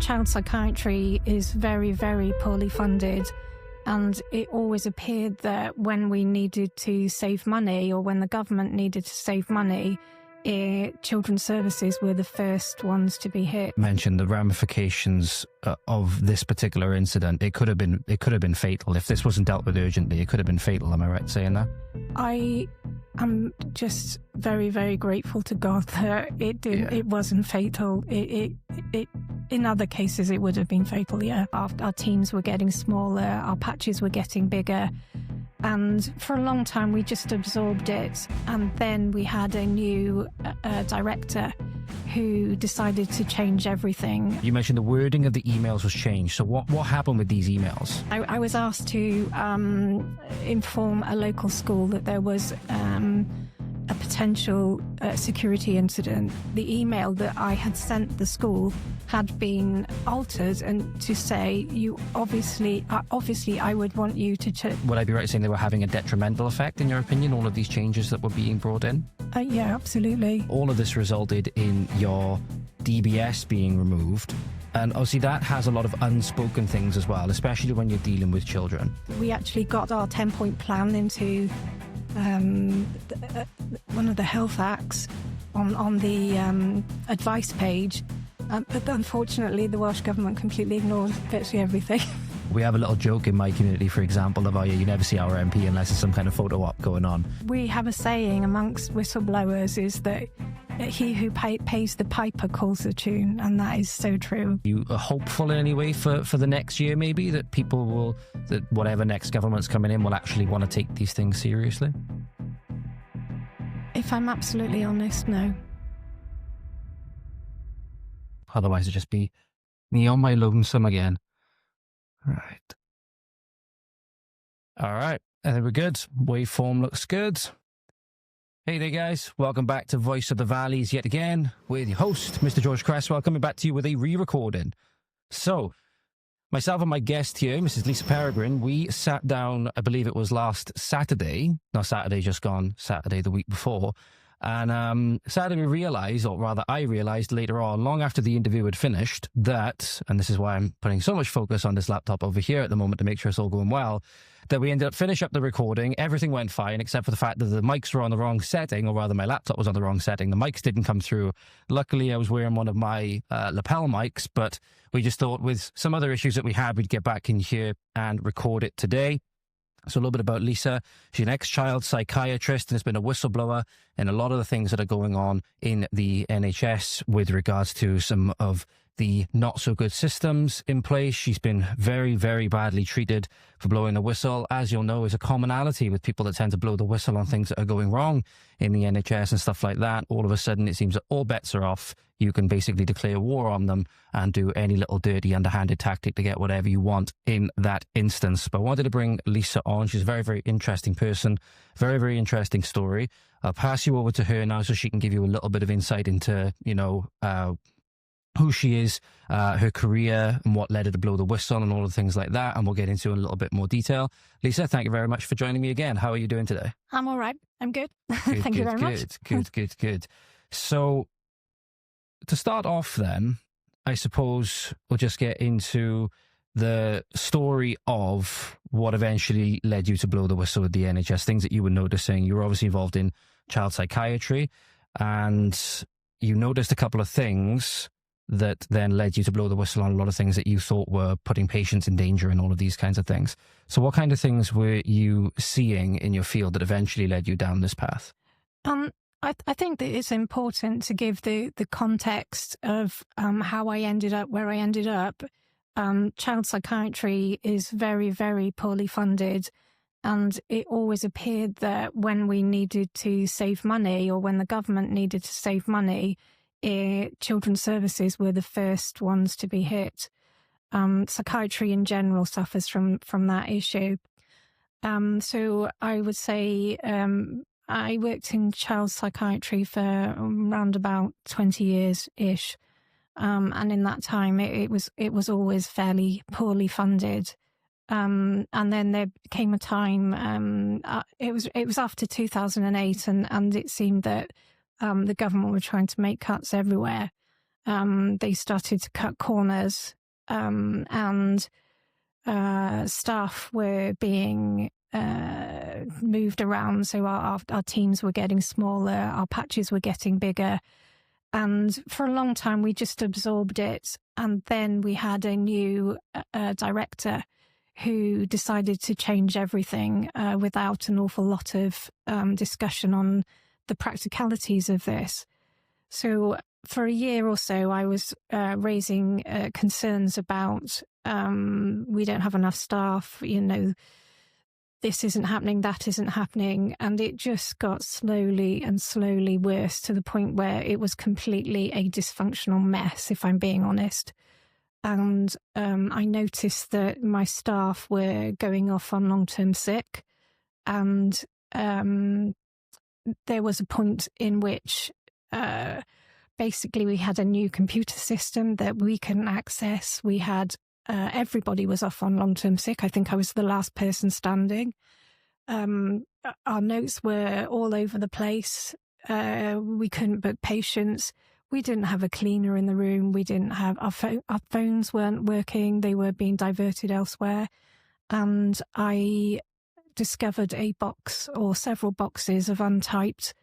Child psychiatry is very, very poorly funded, and it always appeared that when we needed to save money or when the government needed to save money, children's services were the first ones to be hit. Mentioned the ramifications of this particular incident. It could have been fatal. If this wasn't dealt with urgently, it could have been fatal. Am I right saying that? I am just very, very grateful to God that it wasn't fatal. It in other cases it would have been fatal. Yeah, our teams were getting smaller, our patches were getting bigger. And for a long time, we just absorbed it. And then we had a new director who decided to change everything. You mentioned the wording of the emails was changed. So what happened with these emails? I was asked to inform a local school that there was a potential security incident. The email that I had sent the school had been altered, and to say, obviously I would want you to... Would I be right saying they were having a detrimental effect, in your opinion, all of these changes that were being brought in? Yeah, absolutely. All of this resulted in your DBS being removed. And obviously that has a lot of unspoken things as well, especially when you're dealing with children. We actually got our 10-point plan into one of the health acts on the advice page. But unfortunately, the Welsh Government completely ignored virtually everything. We have a little joke in my community, for example, of, you never see our MP unless there's some kind of photo op going on. We have a saying amongst whistleblowers is that he who pays the piper calls the tune, and that is so true. You are hopeful in any way for the next year, maybe, that people will, that whatever next government's coming in will actually want to take these things seriously? If I'm absolutely honest, no. Otherwise it'd just be me on my lonesome again. Right. All right. I think we're good. Waveform looks good. Hey there, guys. Welcome back to Voice of the Valleys yet again with your host, Mr. George Cresswell, coming back to you with a re-recording. So, myself and my guest here, Mrs. Lisa Peregrine, we sat down, I believe it was last Saturday. Not Saturday just gone, Saturday the week before. And sadly we realised, or rather I realised later on, long after the interview had finished, that, and this is why I'm putting so much focus on this laptop over here at the moment to make sure it's all going well, that we ended up finishing up the recording. Everything went fine, except for the fact that the mics were on the wrong setting, or rather my laptop was on the wrong setting. The mics didn't come through. Luckily, I was wearing one of my lapel mics, but we just thought with some other issues that we had, we'd get back in here and record it today. So a little bit about Lisa. She's an ex-child psychiatrist and has been a whistleblower in a lot of the things that are going on in the NHS with regards to some of the not-so-good systems in place. She's been very, very badly treated for blowing the whistle. As you'll know, is a commonality with people that tend to blow the whistle on things that are going wrong in the NHS and stuff like that. All of a sudden, it seems that all bets are off. You can basically declare war on them and do any little dirty, underhanded tactic to get whatever you want in that instance. But I wanted to bring Lisa on. She's a very, very interesting person. Very, very interesting story. I'll pass you over to her now so she can give you a little bit of insight into, who she is, her career, and what led her to blow the whistle and all the things like that. And we'll get into in a little bit more detail. Lisa, thank you very much for joining me again. How are you doing today? I'm all right. I'm good. Thank you very much. Good. So to start off then, I suppose we'll just get into the story of what eventually led you to blow the whistle with the NHS, things that you were noticing. You were obviously involved in child psychiatry, and you noticed a couple of things that then led you to blow the whistle on a lot of things that you thought were putting patients in danger and all of these kinds of things. So what kind of things were you seeing in your field that eventually led you down this path? I think that it's important to give the context of how I ended up where I ended up. Child psychiatry is very, very poorly funded, and it always appeared that when we needed to save money or when the government needed to save money, children's services were the first ones to be hit. Psychiatry in general suffers from that issue. So I would say I worked in child psychiatry for around about 20 years-ish. And in that time, it was always fairly poorly funded. And then there came a time, it was after 2008, and it seemed that the government were trying to make cuts everywhere. They started to cut corners, and staff were being moved around. So our teams were getting smaller, our patches were getting bigger. And for a long time, we just absorbed it. And then we had a new director who decided to change everything without an awful lot of discussion on the practicalities of this. So for a year or so, I was raising concerns about we don't have enough staff, this isn't happening, that isn't happening. And it just got slowly and slowly worse to the point where it was completely a dysfunctional mess, if I'm being honest. And I noticed that my staff were going off on long-term sick. And there was a point in which basically we had a new computer system that we couldn't access. We had everybody was off on long-term sick. I think I was the last person standing. Our notes were all over the place. We couldn't book patients. We didn't have a cleaner in the room. We didn't have our phones weren't working. They were being diverted elsewhere. And I discovered a box or several boxes of untyped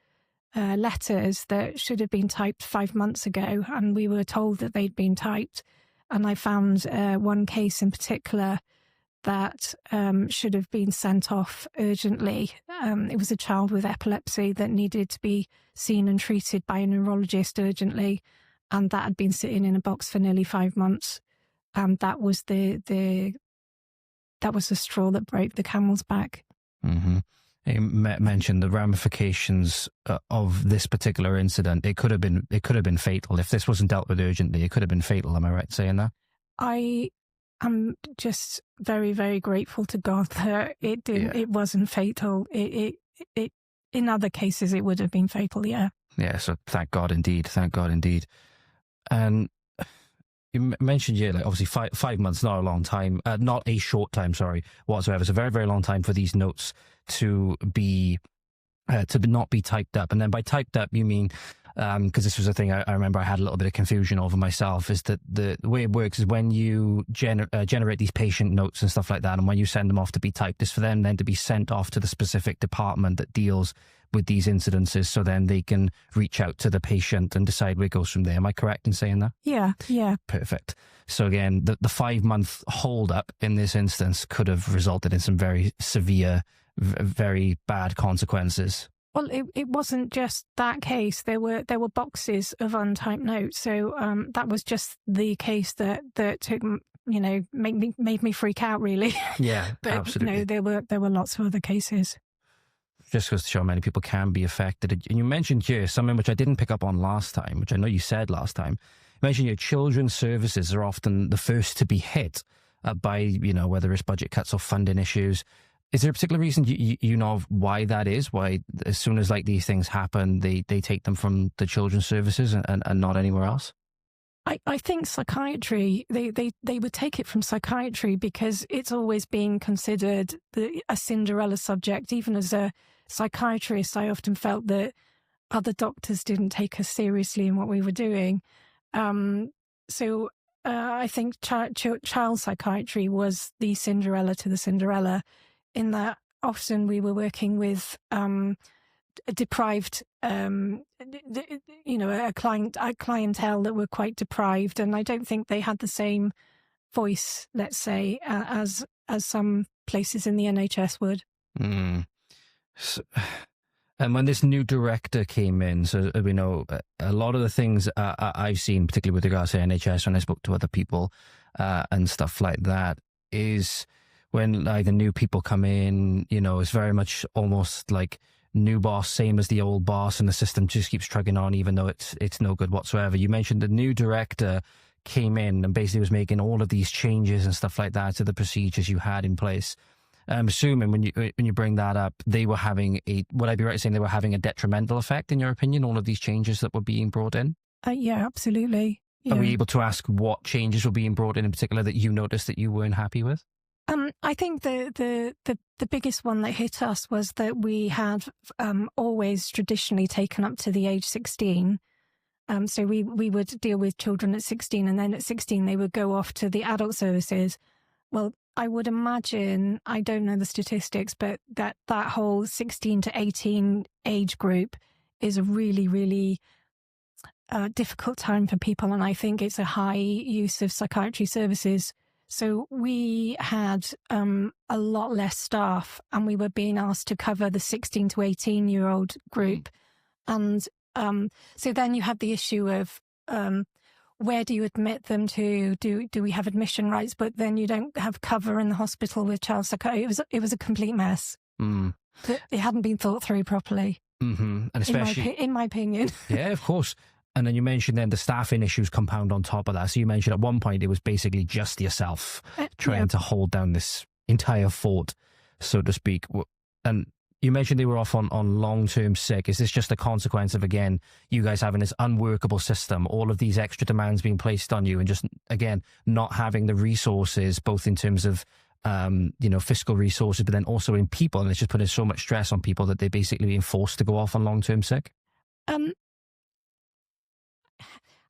letters that should have been typed 5 months ago. And we were told that they'd been typed. And I found one case in particular that should have been sent off urgently. It was a child with epilepsy that needed to be seen and treated by a neurologist urgently, and that had been sitting in a box for nearly 5 months. And that was the straw that broke the camel's back. Mm-hmm. You mentioned the ramifications of this particular incident. It could have been fatal if this wasn't dealt with urgently. It could have been fatal. Am I right saying that? I am just very, very grateful to God that it didn't. Yeah. It wasn't fatal. It in other cases it would have been fatal. Yeah. Yeah. So thank God indeed. Thank God indeed. And you mentioned, like obviously 5 months, not a long time, not a short time, sorry, whatsoever. It's a very, very long time for these notes to be, to not be typed up. And then by typed up, you mean, because this was a thing I remember I had a little bit of confusion over myself, is that the way it works is when you generate these patient notes and stuff like that, and when you send them off to be typed, is for them then to be sent off to the specific department that deals with these incidences, so then they can reach out to the patient and decide where it goes from there. Am I correct in saying that? Yeah. Perfect. So again, the 5 month hold up in this instance could have resulted in some very severe, very bad consequences. Well, it wasn't just that case. There were boxes of untyped notes. So that was just the case that took, made me freak out, really. Yeah, but, absolutely. There were lots of other cases. Just goes to show many people can be affected. And you mentioned here something which I didn't pick up on last time, which I know you said last time. You mentioned your children's services are often the first to be hit by, whether it's budget cuts or funding issues. Is there a particular reason you know of why that is? Why as soon as like these things happen, they take them from the children's services and not anywhere else? I think psychiatry, they would take it from psychiatry because it's always been considered a Cinderella subject. Even as a psychiatrist, I often felt that other doctors didn't take us seriously in what we were doing. So I think child psychiatry was the Cinderella to the Cinderella, in that often we were working with deprived, a clientele that were quite deprived, and I don't think they had the same voice, let's say, as some places in the NHS would. So, and when this new director came in, so we know a lot of the things I've seen, particularly with regards to NHS, when I spoke to other people and stuff like that, is when like the new people come in, it's very much almost like new boss, same as the old boss, and the system just keeps trucking on, even though it's no good whatsoever. You mentioned the new director came in and basically was making all of these changes and stuff like that to the procedures you had in place. I'm assuming when you bring that up, they were having would I be right in saying they were having a detrimental effect, in your opinion, all of these changes that were being brought in? Yeah, absolutely. Yeah. Are we able to ask what changes were being brought in particular that you noticed that you weren't happy with? I think the biggest one that hit us was that we had always traditionally taken up to the age 16, So we would deal with children at 16, and then at 16 they would go off to the adult services. Well, I would imagine, I don't know the statistics, but that whole 16 to 18 age group is a really, really difficult time for people. And I think it's a high use of psychiatry services. So we had a lot less staff, and we were being asked to cover the 16 to 18-year-old group. And so then you have the issue of where do you admit them to? Do we have admission rights? But then you don't have cover in the hospital with child psychiatry. It was a complete mess. It hadn't been thought through properly. And especially in my opinion. Yeah, of course. And then you mentioned then the staffing issues compound on top of that. So you mentioned at one point it was basically just yourself trying to hold down this entire fort, so to speak. And you mentioned they were off on long-term sick. Is this just a consequence of, again, you guys having this unworkable system, all of these extra demands being placed on you, and just, again, not having the resources, both in terms of, fiscal resources, but then also in people, and it's just putting so much stress on people that they're basically being forced to go off on long-term sick?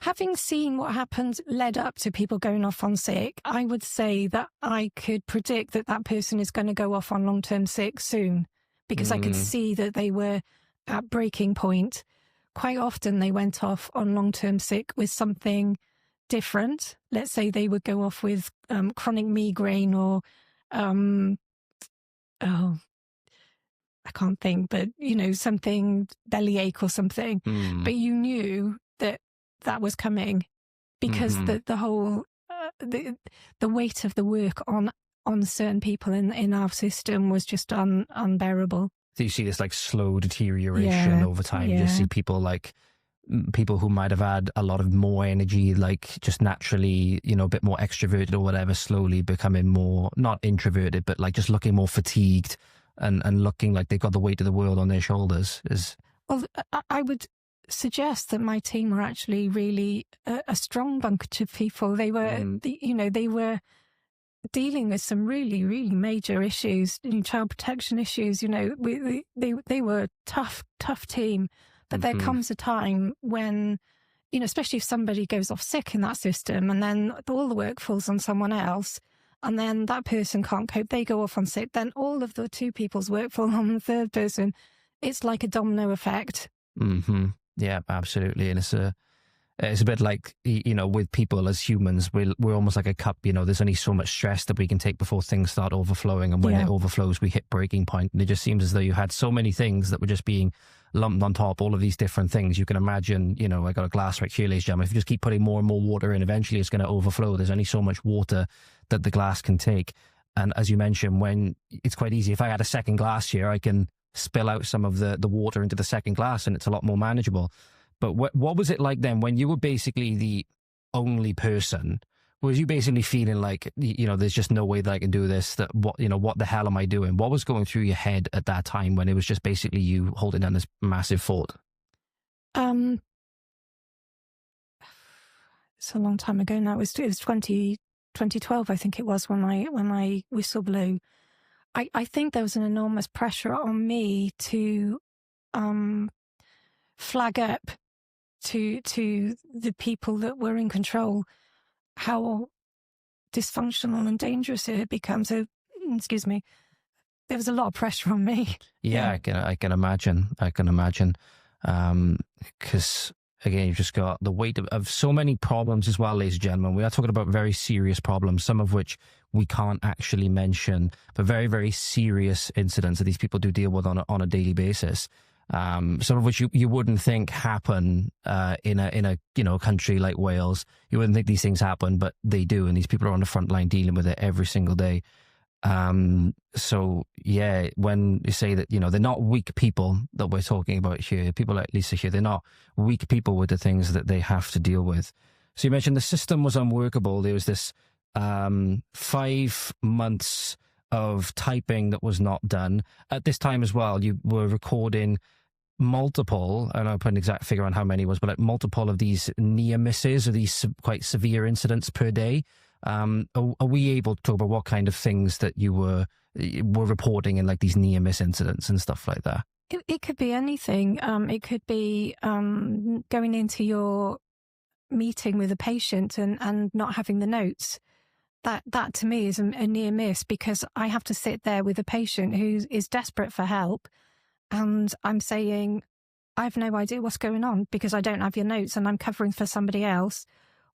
Having seen what happened led up to people going off on sick, I would say that I could predict that person is going to go off on long-term sick soon, because I could see that they were at breaking point. Quite often they went off on long-term sick with something different. Let's say they would go off with chronic migraine or, I can't think, but, something, bellyache or something. But you knew that was coming, because the whole the weight of the work on certain people in our system was just unbearable. So you see this like slow deterioration over time. You see people people who might have had a lot of more energy, like just naturally, a bit more extroverted or whatever, slowly becoming more, not introverted, but like just looking more fatigued and looking like they've got the weight of the world on their shoulders. Well, I would suggest that my team were actually really a strong bunch of people. They were, they were dealing with some really, really major issues, child protection issues. They were a tough team. But there comes a time when, especially if somebody goes off sick in that system, and then all the work falls on someone else, and then that person can't cope, they go off on sick, then all of the two people's work falls on the third person. It's like a domino effect. Yeah, absolutely. And it's a bit like, with people as humans, we're almost like a cup. There's only so much stress that we can take before things start overflowing, and when it overflows, we hit breaking point. And it just seems as though you had so many things that were just being lumped on top, all of these different things. You can imagine, I got a glass right here, ladies and gentlemen. If you just keep putting more and more water in, eventually it's going to overflow. There's only so much water that the glass can take. And as you mentioned, when it's quite easy, if I had a second glass here, I can spill out some of the water into the second glass, and it's a lot more manageable. But what was it like then when you were basically the only person? Was you basically feeling like, there's just no way that I can do this, that what the hell am I doing? What was going through your head at that time when it was just basically you holding down this massive fort? It's a long time ago now. It was 2012, I think it was, when I whistleblew. I think there was an enormous pressure on me to flag up to the people that were in control how dysfunctional and dangerous it had become. So, excuse me, there was a lot of pressure on me. Yeah. I can imagine. Because again, you've just got the weight of so many problems as well, ladies and gentlemen. We are talking about very serious problems, some of which we can't actually mention, but very, very serious incidents that these people do deal with on a daily basis. Some of which you wouldn't think happen in a country like Wales. You wouldn't think these things happen, but they do, and these people are on the front line dealing with it every single day. So yeah, when you say that, they're not weak people that we're talking about here, people like Lisa here, they're not weak people with the things that they have to deal with. So you mentioned the system was unworkable. There was this 5 months of typing that was not done. At this time as well, you were recording multiple, and I'll put an exact figure on how many it was, but like multiple of these near misses or these quite severe incidents per day. Are we able to talk about what kind of things that you were reporting in like these near miss incidents and stuff like that? It could be anything. It could be going into your meeting with a patient and not having the notes. That to me is a near miss, because I have to sit there with a patient who is desperate for help, and I'm saying, I have no idea what's going on because I don't have your notes and I'm covering for somebody else.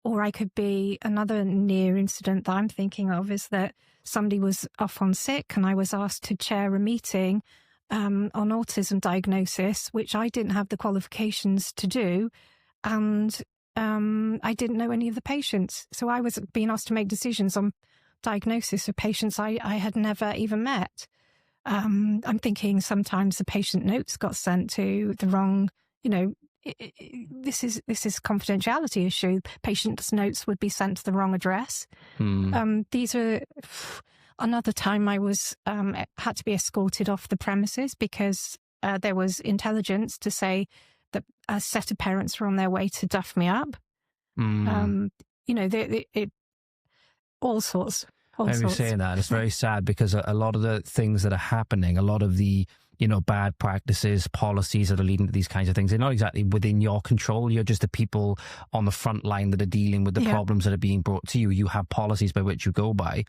Or I could be, another near incident that I'm thinking of is that somebody was off on sick and I was asked to chair a meeting on autism diagnosis, which I didn't have the qualifications to do. And I didn't know any of the patients. So I was being asked to make decisions on diagnosis of patients I had never even met. I'm thinking sometimes the patient notes got sent to the wrong, this is confidentiality issue. Patient's notes would be sent to the wrong address. These are another time I was had to be escorted off the premises because there was intelligence to say that a set of parents were on their way to duff me up. All sorts. I'm saying that. It's very sad because a lot of the things that are happening, a lot of the, bad practices, policies that are leading to these kinds of things, they're not exactly within your control. You're just the people on the front line that are dealing with the problems that are being brought to you. You have policies by which you go by.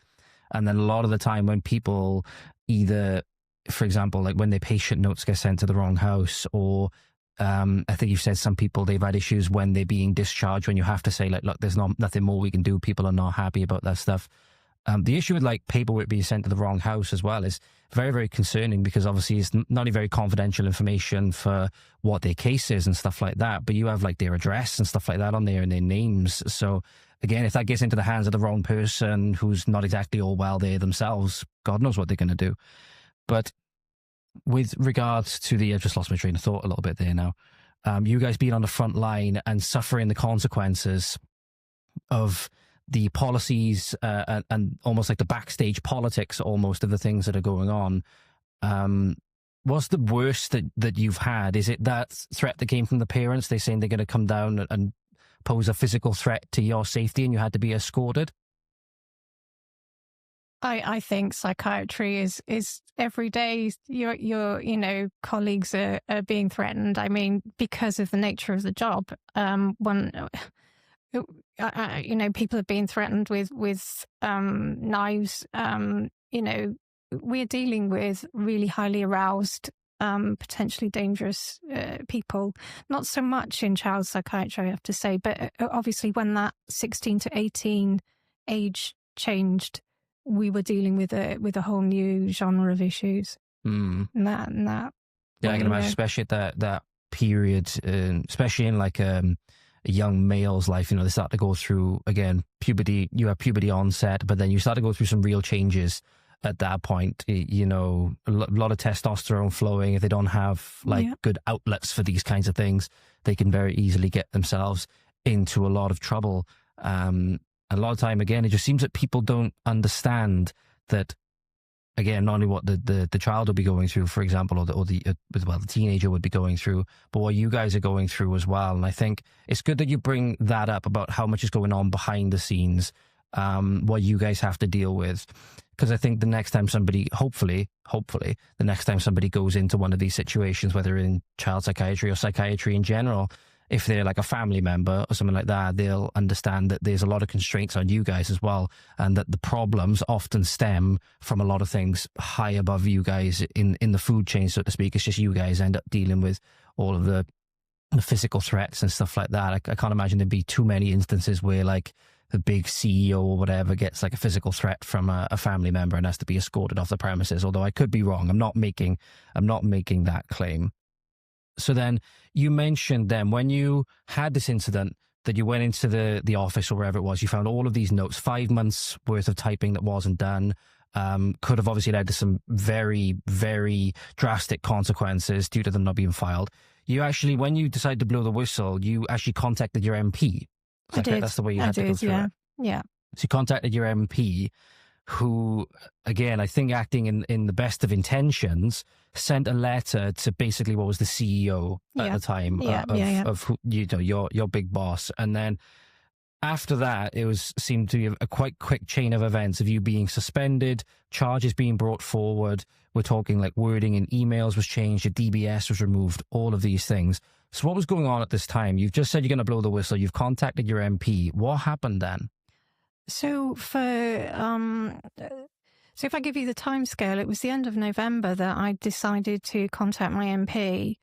And then a lot of the time when people either, for example, like when their patient notes get sent to the wrong house, or I think you've said some people, they've had issues when they're being discharged, when you have to say, like, look, there's nothing more we can do. People are not happy about that stuff. The issue with like paperwork being sent to the wrong house as well is very, very concerning, because obviously it's not only very confidential information for what their case is and stuff like that, but you have like their address and stuff like that on there and their names. So again, if that gets into the hands of the wrong person who's not exactly all well there themselves, God knows what they're going to do. But with regards to the, I've just lost my train of thought a little bit there now. You guys being on the front line and suffering the consequences of the policies and almost like the backstage politics almost of the things that are going on. What's the worst that you've had? Is it that threat that came from the parents? They're saying they're going to come down and pose a physical threat to your safety and you had to be escorted? I think psychiatry is every day your colleagues are being threatened. I mean, because of the nature of the job. People are being threatened with knives. We're dealing with really highly aroused, potentially dangerous people. Not so much in child psychiatry, I have to say, but obviously when that 16 to 18 age changed, we were dealing with a whole new genre of issues. And that. Yeah, I can imagine, especially at that period, especially in like a young male's life, they start to go through, again, puberty. You have puberty onset, but then you start to go through some real changes at that point. A lot of testosterone flowing. If they don't have good outlets for these kinds of things, they can very easily get themselves into a lot of trouble. A lot of time, again, it just seems that people don't understand that, again, not only what the child will be going through, for example, or the teenager would be going through, but what you guys are going through as well. And I think it's good that you bring that up about how much is going on behind the scenes, what you guys have to deal with. Because I think the next time somebody, hopefully, the next time somebody goes into one of these situations, whether in child psychiatry or psychiatry in general, if they're like a family member or something like that, they'll understand that there's a lot of constraints on you guys as well, and that the problems often stem from a lot of things high above you guys in the food chain, so to speak. It's just you guys end up dealing with all of the physical threats and stuff like that. I can't imagine there'd be too many instances where like the big CEO or whatever gets like a physical threat from a family member and has to be escorted off the premises, although I could be wrong. I'm not making that claim. So then you mentioned then when you had this incident that you went into the office or wherever it was, you found all of these notes, 5 months worth of typing that wasn't done, could have obviously led to some very, very drastic consequences due to them not being filed. You actually, when you decided to blow the whistle, you actually contacted your MP. I did. That's the way you had to go through it. Yeah. So you contacted your MP, who, again, I think acting in the best of intentions, sent a letter to basically what was the CEO at the time of who, your big boss. And then after that, seemed to be a quite quick chain of events of you being suspended, charges being brought forward. We're talking like wording in emails was changed, your DBS was removed, all of these things. So what was going on at this time? You've just said you're going to blow the whistle. You've contacted your MP. What happened then? So if I give you the timescale, it was the end of November that I decided to contact my MP.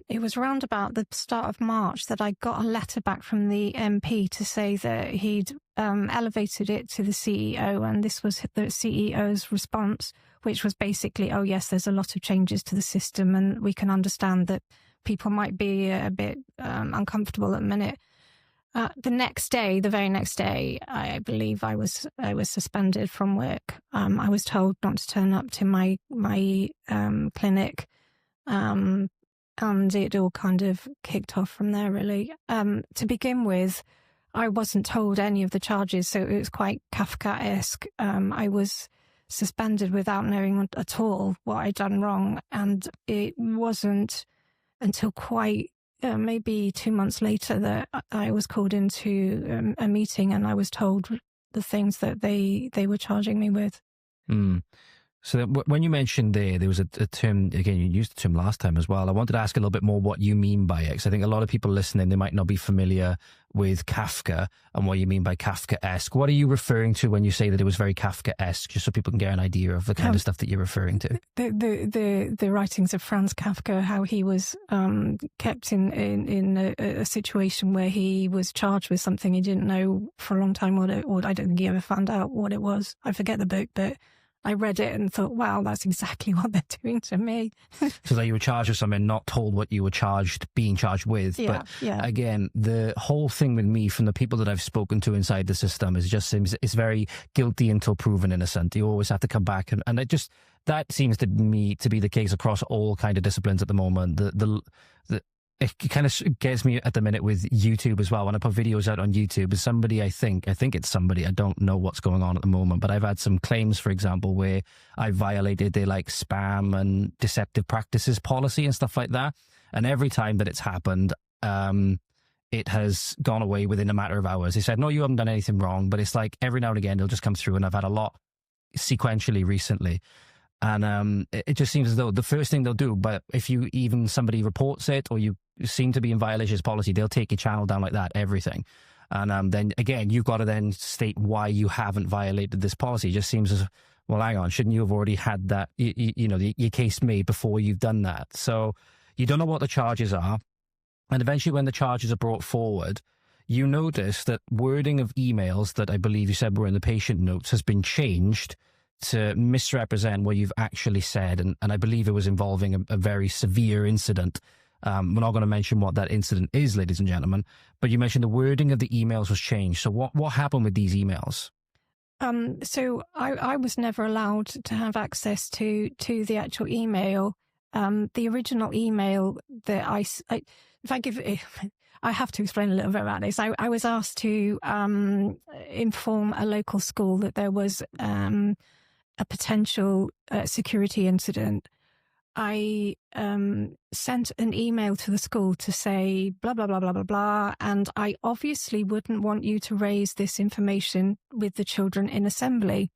It was around about the start of March that I got a letter back from the MP to say that he'd elevated it to the CEO, and this was the CEO's response, which was basically, oh yes, there's a lot of changes to the system and we can understand that people might be a bit uncomfortable at the minute. The very next day, I believe I was suspended from work. I was told not to turn up to my clinic, and it all kind of kicked off from there, really. To begin with, I wasn't told any of the charges, so it was quite Kafka-esque. I was suspended without knowing at all what I'd done wrong, and it wasn't until quite maybe 2 months later that I was called into a meeting and I was told the things that they were charging me with. So when you mentioned there was a term, again, you used the term last time as well. I wanted to ask a little bit more what you mean by it, because I think a lot of people listening, they might not be familiar with Kafka and what you mean by Kafka-esque. What are you referring to when you say that it was very Kafka-esque, just so people can get an idea of the kind of stuff that you're referring to? The writings of Franz Kafka, how he was kept in a situation where he was charged with something he didn't know for a long time, or I don't think he ever found out what it was. I forget the book, but I read it and thought, wow, that's exactly what they're doing to me. So that you were charged with something, not told what you were being charged with. Yeah, but again, the whole thing with me, from the people that I've spoken to inside the system, is just seems it's very guilty until proven innocent. You always have to come back, and that seems to me to be the case across all kind of disciplines at the moment. It kind of gets me at the minute with YouTube as well. When I put videos out on YouTube, is somebody, I think it's somebody, I don't know what's going on at the moment, but I've had some claims, for example, where I violated their like spam and deceptive practices policy and stuff like that. And every time that it's happened, it has gone away within a matter of hours. They said, no, you haven't done anything wrong. But it's like every now and again, they'll just come through, and I've had a lot sequentially recently. And it just seems as though the first thing they'll do, but if somebody reports it or you seem to be in violation of policy, they'll take your channel down like that, everything. And then again, you've got to then state why you haven't violated this policy. It just seems as, well, hang on, shouldn't you have already had that, your case made before you've done that? So you don't know what the charges are. And eventually when the charges are brought forward, you notice that wording of emails that I believe you said were in the patient notes has been changed to misrepresent what you've actually said. And I believe it was involving a very severe incident. We're not going to mention what that incident is, ladies and gentlemen, but you mentioned the wording of the emails was changed. So what happened with these emails? So I was never allowed to have access to the actual email. The original email that I have to explain a little bit about this. I was asked to inform a local school that there was a potential security incident. I sent an email to the school to say blah, blah, blah, blah, blah, blah, and I obviously wouldn't want you to raise this information with the children in assembly,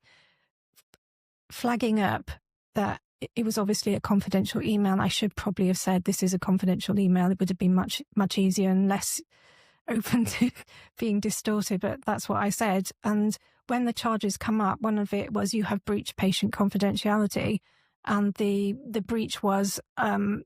flagging up that it was obviously a confidential email. I should probably have said this is a confidential email. It would have been much, much easier and less open to being distorted, but that's what I said. And when the charges come up, one of it was you have breached patient confidentiality. And the breach was the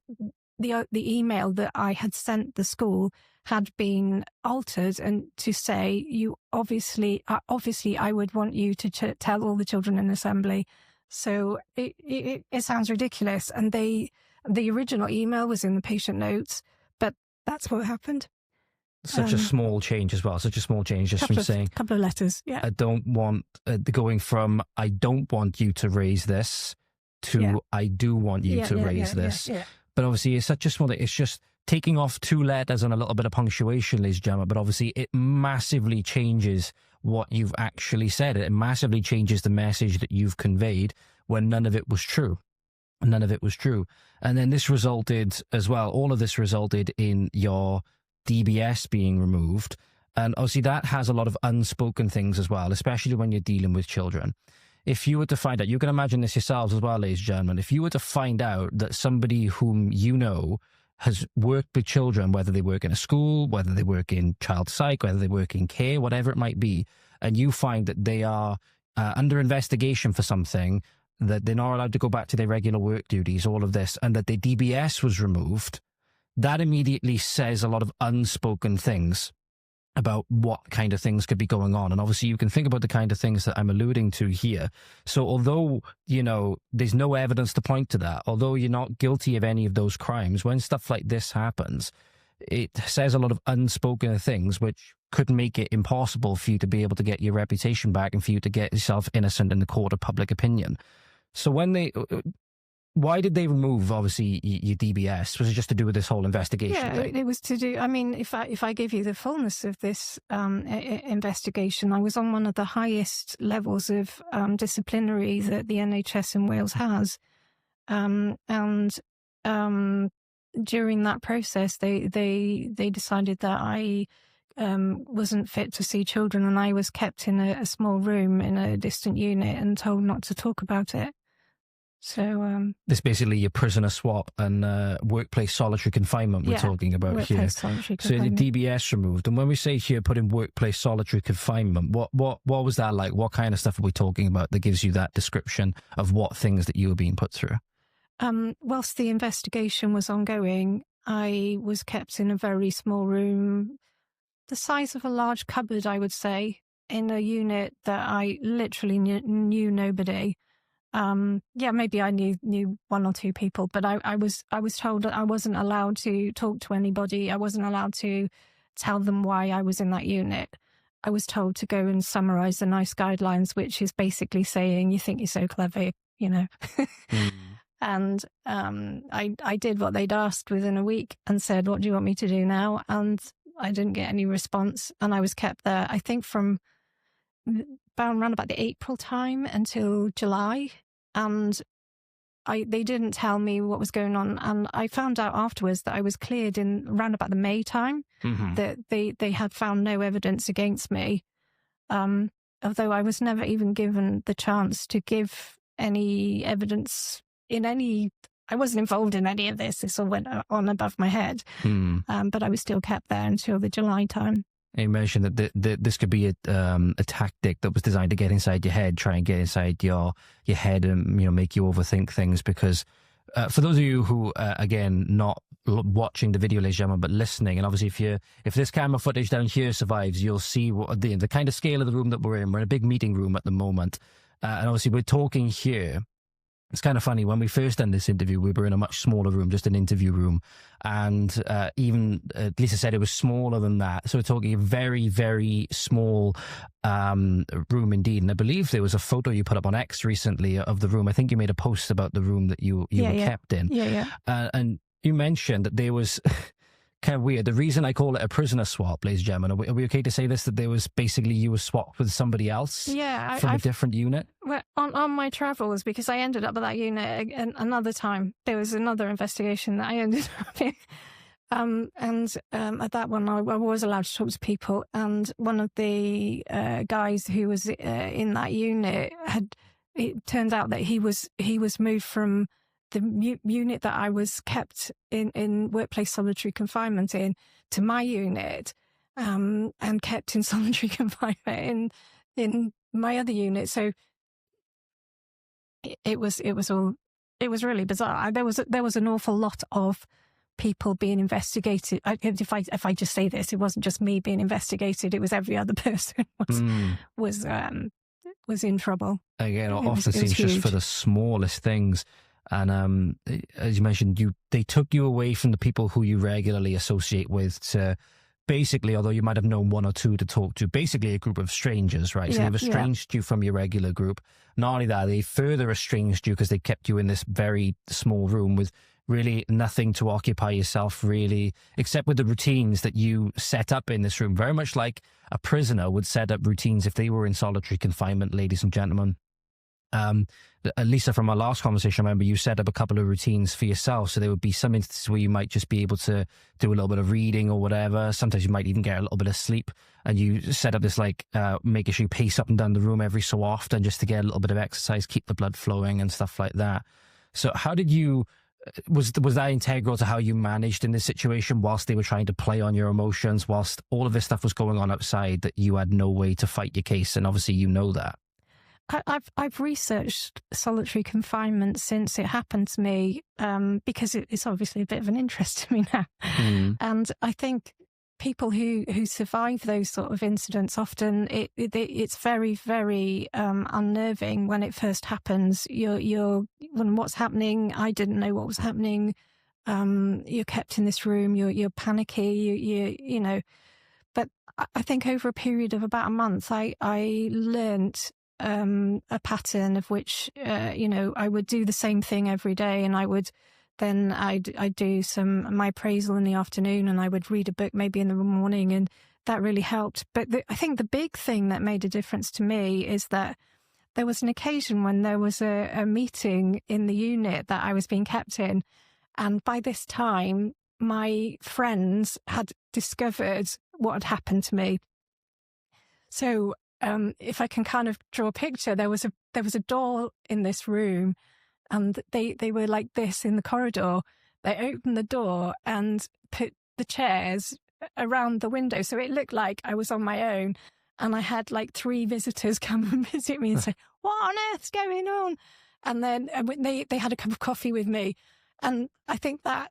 email that I had sent the school had been altered, and to say you obviously I would want you to tell all the children in assembly. So it sounds ridiculous. And the original email was in the patient notes, but that's what happened. Such a small change as well. Such a small change, just from saying a couple of letters. Yeah, I don't want going from I don't want you to raise this to I do want you to raise this. Yeah. But obviously it's such a small, it's just taking off 2 letters and a little bit of punctuation, ladies and gentlemen, but obviously it massively changes what you've actually said. It massively changes the message that you've conveyed when none of it was true. None of it was true. And then this resulted as well, all of this resulted in your DBS being removed. And obviously that has a lot of unspoken things as well, especially when you're dealing with children. If you were to find out, you can imagine this yourselves as well, ladies and gentlemen, if you were to find out that somebody whom you know has worked with children, whether they work in a school, whether they work in child psych, whether they work in care, whatever it might be, and you find that they are under investigation for something, that they're not allowed to go back to their regular work duties, all of this, and that their DBS was removed, that immediately says a lot of unspoken things about what kind of things could be going on. And obviously you can think about the kind of things that I'm alluding to here. So although, you know, there's no evidence to point to that, although you're not guilty of any of those crimes, when stuff like this happens, it says a lot of unspoken things which could make it impossible for you to be able to get your reputation back and for you to get yourself innocent in the court of public opinion. So why did they remove, obviously, your DBS? Was it just to do with this whole investigation thing? It was to do, I mean, if I give you the fullness of this investigation, I was on one of the highest levels of disciplinary that the NHS in Wales has. And during that process, they decided that I wasn't fit to see children, and I was kept in a small room in a distant unit and told not to talk about it. So this basically your prisoner swap and workplace solitary confinement we're talking about here. So the DBS removed, and when we say here put in workplace solitary confinement, what was that like? What kind of stuff are we talking about that gives you that description of what things that you were being put through? Whilst the investigation was ongoing, I was kept in a very small room, the size of a large cupboard, I would say, in a unit that I literally knew nobody. Maybe I knew one or two people, but I was told that I wasn't allowed to talk to anybody. I wasn't allowed to tell them why I was in that unit. I was told to go and summarize the NICE guidelines, which is basically saying, you think you're so clever, you know. And I did what they'd asked within a week and said, what do you want me to do now? And I didn't get any response, and I was kept there, I think, from around about the April time until July, and they didn't tell me what was going on. And I found out afterwards that I was cleared in around about the May time, that they had found no evidence against me, although I was never even given the chance to give any evidence in any. I wasn't involved in any of this. This all went on above my head, but I was still kept there until the July time. You mentioned that this could be a tactic that was designed to get inside your head, try and get inside your head and, you know, make you overthink things. Because for those of you who, again, not watching the video, ladies and gentlemen, but listening, and obviously if this camera footage down here survives, you'll see what the kind of scale of the room that we're in. We're in a big meeting room at the moment. And obviously we're talking here. It's kind of funny. When we first done this interview, we were in a much smaller room, just an interview room. And even Lisa said it was smaller than that. So we're talking a very, very small room indeed. And I believe there was a photo you put up on X recently of the room. I think you made a post about the room that you were kept in. And you mentioned that there was... kind of weird. The reason I call it a prisoner swap, ladies and gentlemen, are we okay to say this, that there was basically you were swapped with somebody else from a different unit? Well, on my travels, because I ended up at that unit another time. There was another investigation that I ended up in. At that one, I was allowed to talk to people. And one of the guys who was in that unit it turned out that he was moved from the unit that I was kept in workplace solitary confinement to my unit, and kept in solitary confinement in my other unit. So it was really bizarre. There was an awful lot of people being investigated. If I just say this, it wasn't just me being investigated. It was every other person was in trouble. Again, it often seems just for the smallest things. And as you mentioned, they took you away from the people who you regularly associate with to basically, although you might have known one or two to talk to, basically a group of strangers, right? So they've estranged you from your regular group. Not only that, they further estranged you because they kept you in this very small room with really nothing to occupy yourself, really, except with the routines that you set up in this room. Very much like a prisoner would set up routines if they were in solitary confinement, ladies and gentlemen. Lisa, from our last conversation, I remember you set up a couple of routines for yourself. So there would be some instances where you might just be able to do a little bit of reading or whatever. Sometimes you might even get a little bit of sleep, and you set up this like making sure you pace up and down the room every so often just to get a little bit of exercise, keep the blood flowing and stuff like that. So how did you, was that integral to how you managed in this situation whilst they were trying to play on your emotions, whilst all of this stuff was going on outside that you had no way to fight your case? And obviously you know that. I've researched solitary confinement since it happened to me, because it's obviously a bit of an interest to me now. And I think people who survive those sort of incidents, often it's very, very unnerving when it first happens. You're when what's happening, I didn't know what was happening. You're kept in this room, you're panicky, you know. But I think over a period of about a month, I learnt a pattern of which, I would do the same thing every day, and I'd do my appraisal in the afternoon, and I would read a book maybe in the morning, and that really helped. But I think the big thing that made a difference to me is that there was an occasion when there was a meeting in the unit that I was being kept in, and by this time, my friends had discovered what had happened to me. So if I can kind of draw a picture, there was a door in this room, and they were like this in the corridor. They opened the door and put the chairs around the window, so it looked like I was on my own. And I had like 3 visitors come and visit me and say, "What on earth's going on?" And then they had a cup of coffee with me, and I think that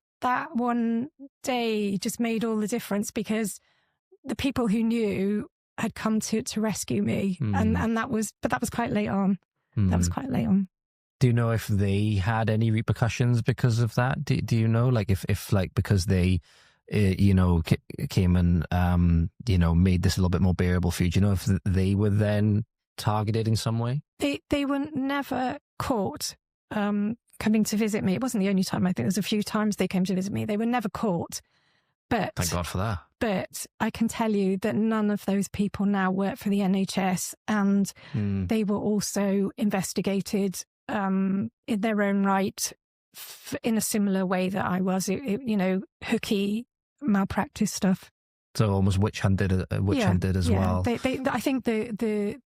one day just made all the difference, because the people who knew had come to rescue me, and that was quite late on. That was quite late on. Do you know if they had any repercussions because of that? Do you know, like if like because they came and made this a little bit more bearable for you? Do you know if they were then targeted in some way? They were never caught coming to visit me. It wasn't the only time. I think there's a few times they came to visit me. They were never caught. But thank God for that. But I can tell you that none of those people now work for the NHS, and they were also investigated in their own right in a similar way that I was. Hooky malpractice stuff. So almost witch hunted as well. I think the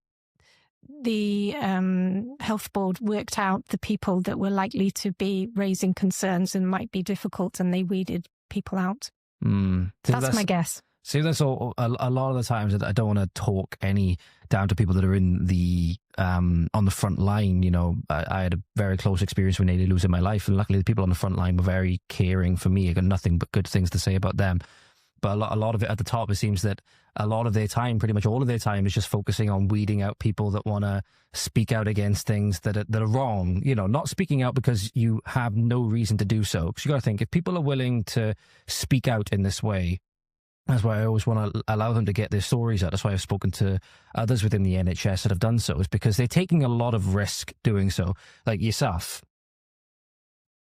health board worked out the people that were likely to be raising concerns and might be difficult, and they weeded people out. That's my guess. See, that's all. A lot of the times that I don't want to talk any down to people that are in the on the front line. You know, I had a very close experience with nearly losing my life, and luckily the people on the front line were very caring for me. I got nothing but good things to say about them. But a lot of it at the top, it seems that a lot of their time, pretty much all of their time, is just focusing on weeding out people that want to speak out against things that are wrong. You know, not speaking out because you have no reason to do so. Because you got to think, if people are willing to speak out in this way, that's why I always want to allow them to get their stories out. That's why I've spoken to others within the NHS that have done so, is because they're taking a lot of risk doing so. Like yourself,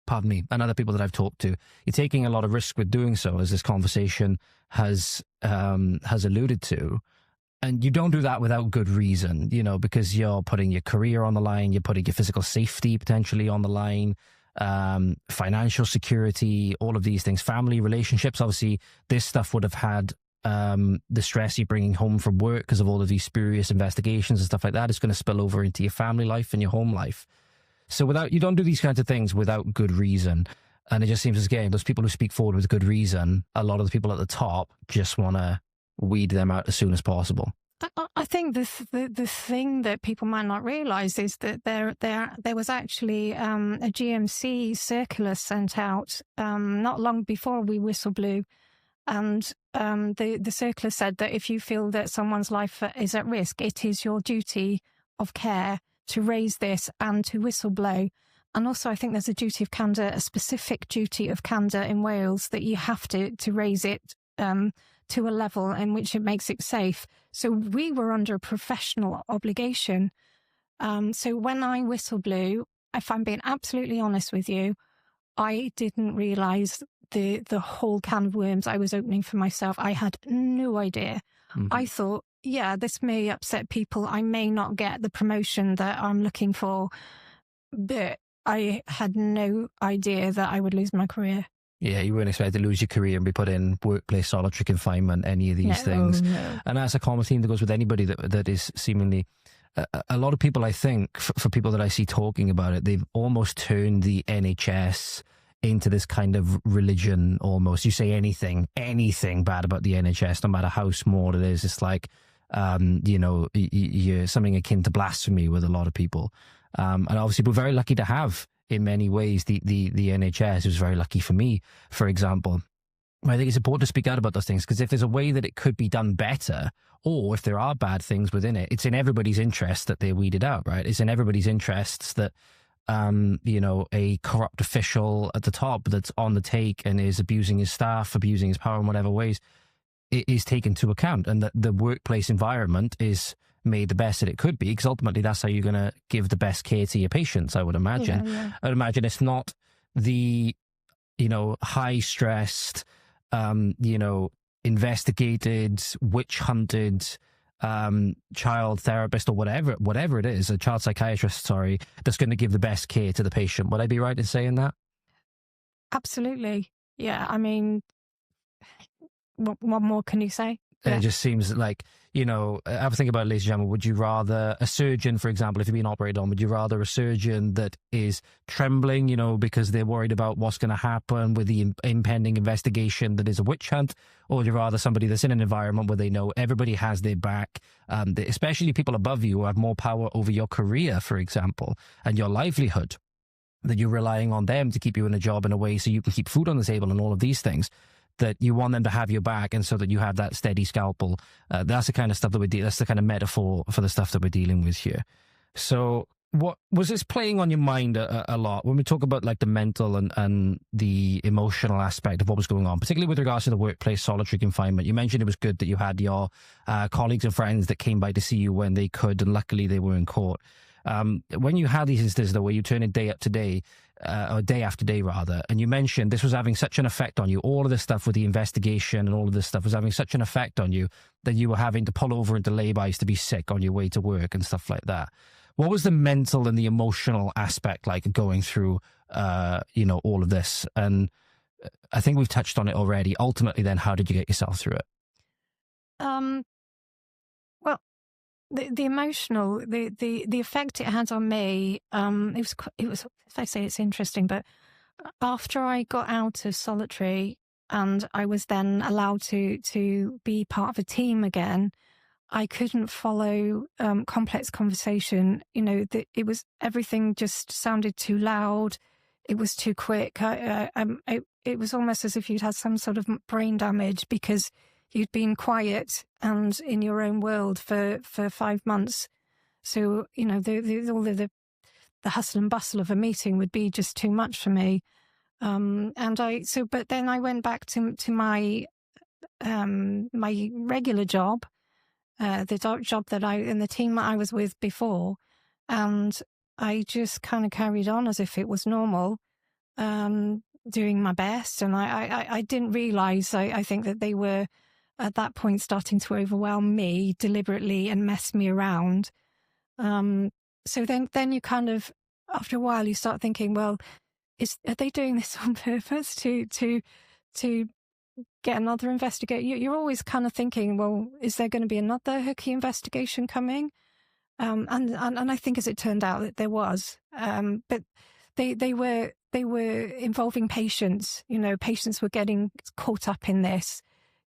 pardon me, and other people that I've talked to, you're taking a lot of risk with doing so, as this conversation has alluded to. And you don't do that without good reason, you know, because you're putting your career on the line, you're putting your physical safety potentially on the line, financial security, all of these things, family relationships. Obviously, this stuff would have had the stress you're bringing home from work because of all of these spurious investigations and stuff like that. It's going to spill over into your family life and your home life. So you don't do these kinds of things without good reason. And it just seems, again, those people who speak forward with good reason, a lot of the people at the top just want to weed them out as soon as possible. I think the thing that people might not realise is that there was actually a GMC circular sent out not long before we whistleblew, and the circular said that if you feel that someone's life is at risk, it is your duty of care to raise this and to whistleblow. And also, I think there's a duty of candour, a specific duty of candour in Wales, that you have to raise it to a level in which it makes it safe. So we were under a professional obligation. So when I whistleblew, if I'm being absolutely honest with you, I didn't realise the whole can of worms I was opening for myself. I had no idea. Mm-hmm. I thought, yeah, this may upset people. I may not get the promotion that I'm looking for, but I had no idea that I would lose my career. Yeah, you weren't expected to lose your career and be put in workplace solitary confinement, any of these things. No. And that's a common theme that goes with anybody that is seemingly... A lot of people, I think, for people that I see talking about it, they've almost turned the NHS into this kind of religion almost. You say anything bad about the NHS, no matter how small it is, it's like, you're something akin to blasphemy with a lot of people. And obviously we're very lucky to have, in many ways, the NHS. It was very lucky for me, for example. I think it's important to speak out about those things, because if there's a way that it could be done better, or if there are bad things within it, it's in everybody's interest that they're weeded out, right? It's in everybody's interests that, a corrupt official at the top that's on the take and is abusing his staff, abusing his power in whatever ways, it is taken to account, and that the workplace environment is made the best that it could be, because ultimately that's how you're going to give the best care to your patients, I would imagine. Yeah. I'd imagine it's not the, high-stressed, investigated, witch-hunted child therapist or whatever it is, a child psychiatrist, sorry, that's going to give the best care to the patient. Would I be right in saying that? Absolutely. Yeah, I mean, what more can you say? It just seems like, have a think about it, ladies and gentlemen. Would you rather a surgeon, for example, if you're being operated on, would you rather a surgeon that is trembling, because they're worried about what's going to happen with the impending investigation that is a witch hunt? Or would you rather somebody that's in an environment where they know everybody has their back, especially people above you who have more power over your career, for example, and your livelihood, that you're relying on them to keep you in a job in a way so you can keep food on the table and all of these things, that you want them to have your back, and so that you have that steady scalpel. That's the kind of stuff that that's the kind of metaphor for the stuff that we're dealing with here. So what was this playing on your mind a lot when we talk about like the mental and the emotional aspect of what was going on, particularly with regards to the workplace solitary confinement? You mentioned it was good that you had your colleagues and friends that came by to see you when they could, and luckily they were in court. When you had these instances, though, where you turn it day up to day, or day after day rather, and you mentioned this was having such an effect on you, all of this stuff with the investigation and all of this stuff was having such an effect on you that you were having to pull over into lay-bys to be sick on your way to work and stuff like that. What was the mental and the emotional aspect like going through, all of this? And I think we've touched on it already. Ultimately, then, how did you get yourself through it? Well, the emotional, the effect it had on me, it was, if I say it's interesting, but after I got out of solitary and I was then allowed to be part of a team again, I couldn't follow complex conversation. It was, everything just sounded too loud. It was too quick. It was almost as if you'd had some sort of brain damage because you'd been quiet and in your own world for 5 months. So, all the hustle and bustle of a meeting would be just too much for me. But then I went back to my my regular job, the job that in the team that I was with before, and I just kind of carried on as if it was normal, doing my best. And I didn't realize, I think that they were at that point starting to overwhelm me deliberately and mess me around. So then you kind of, after a while, you start thinking, well, are they doing this on purpose to get another investigation? You're always kind of thinking, well, is there going to be another hooky investigation coming? And I think, as it turned out, that there was. But they were involving patients. Patients were getting caught up in this.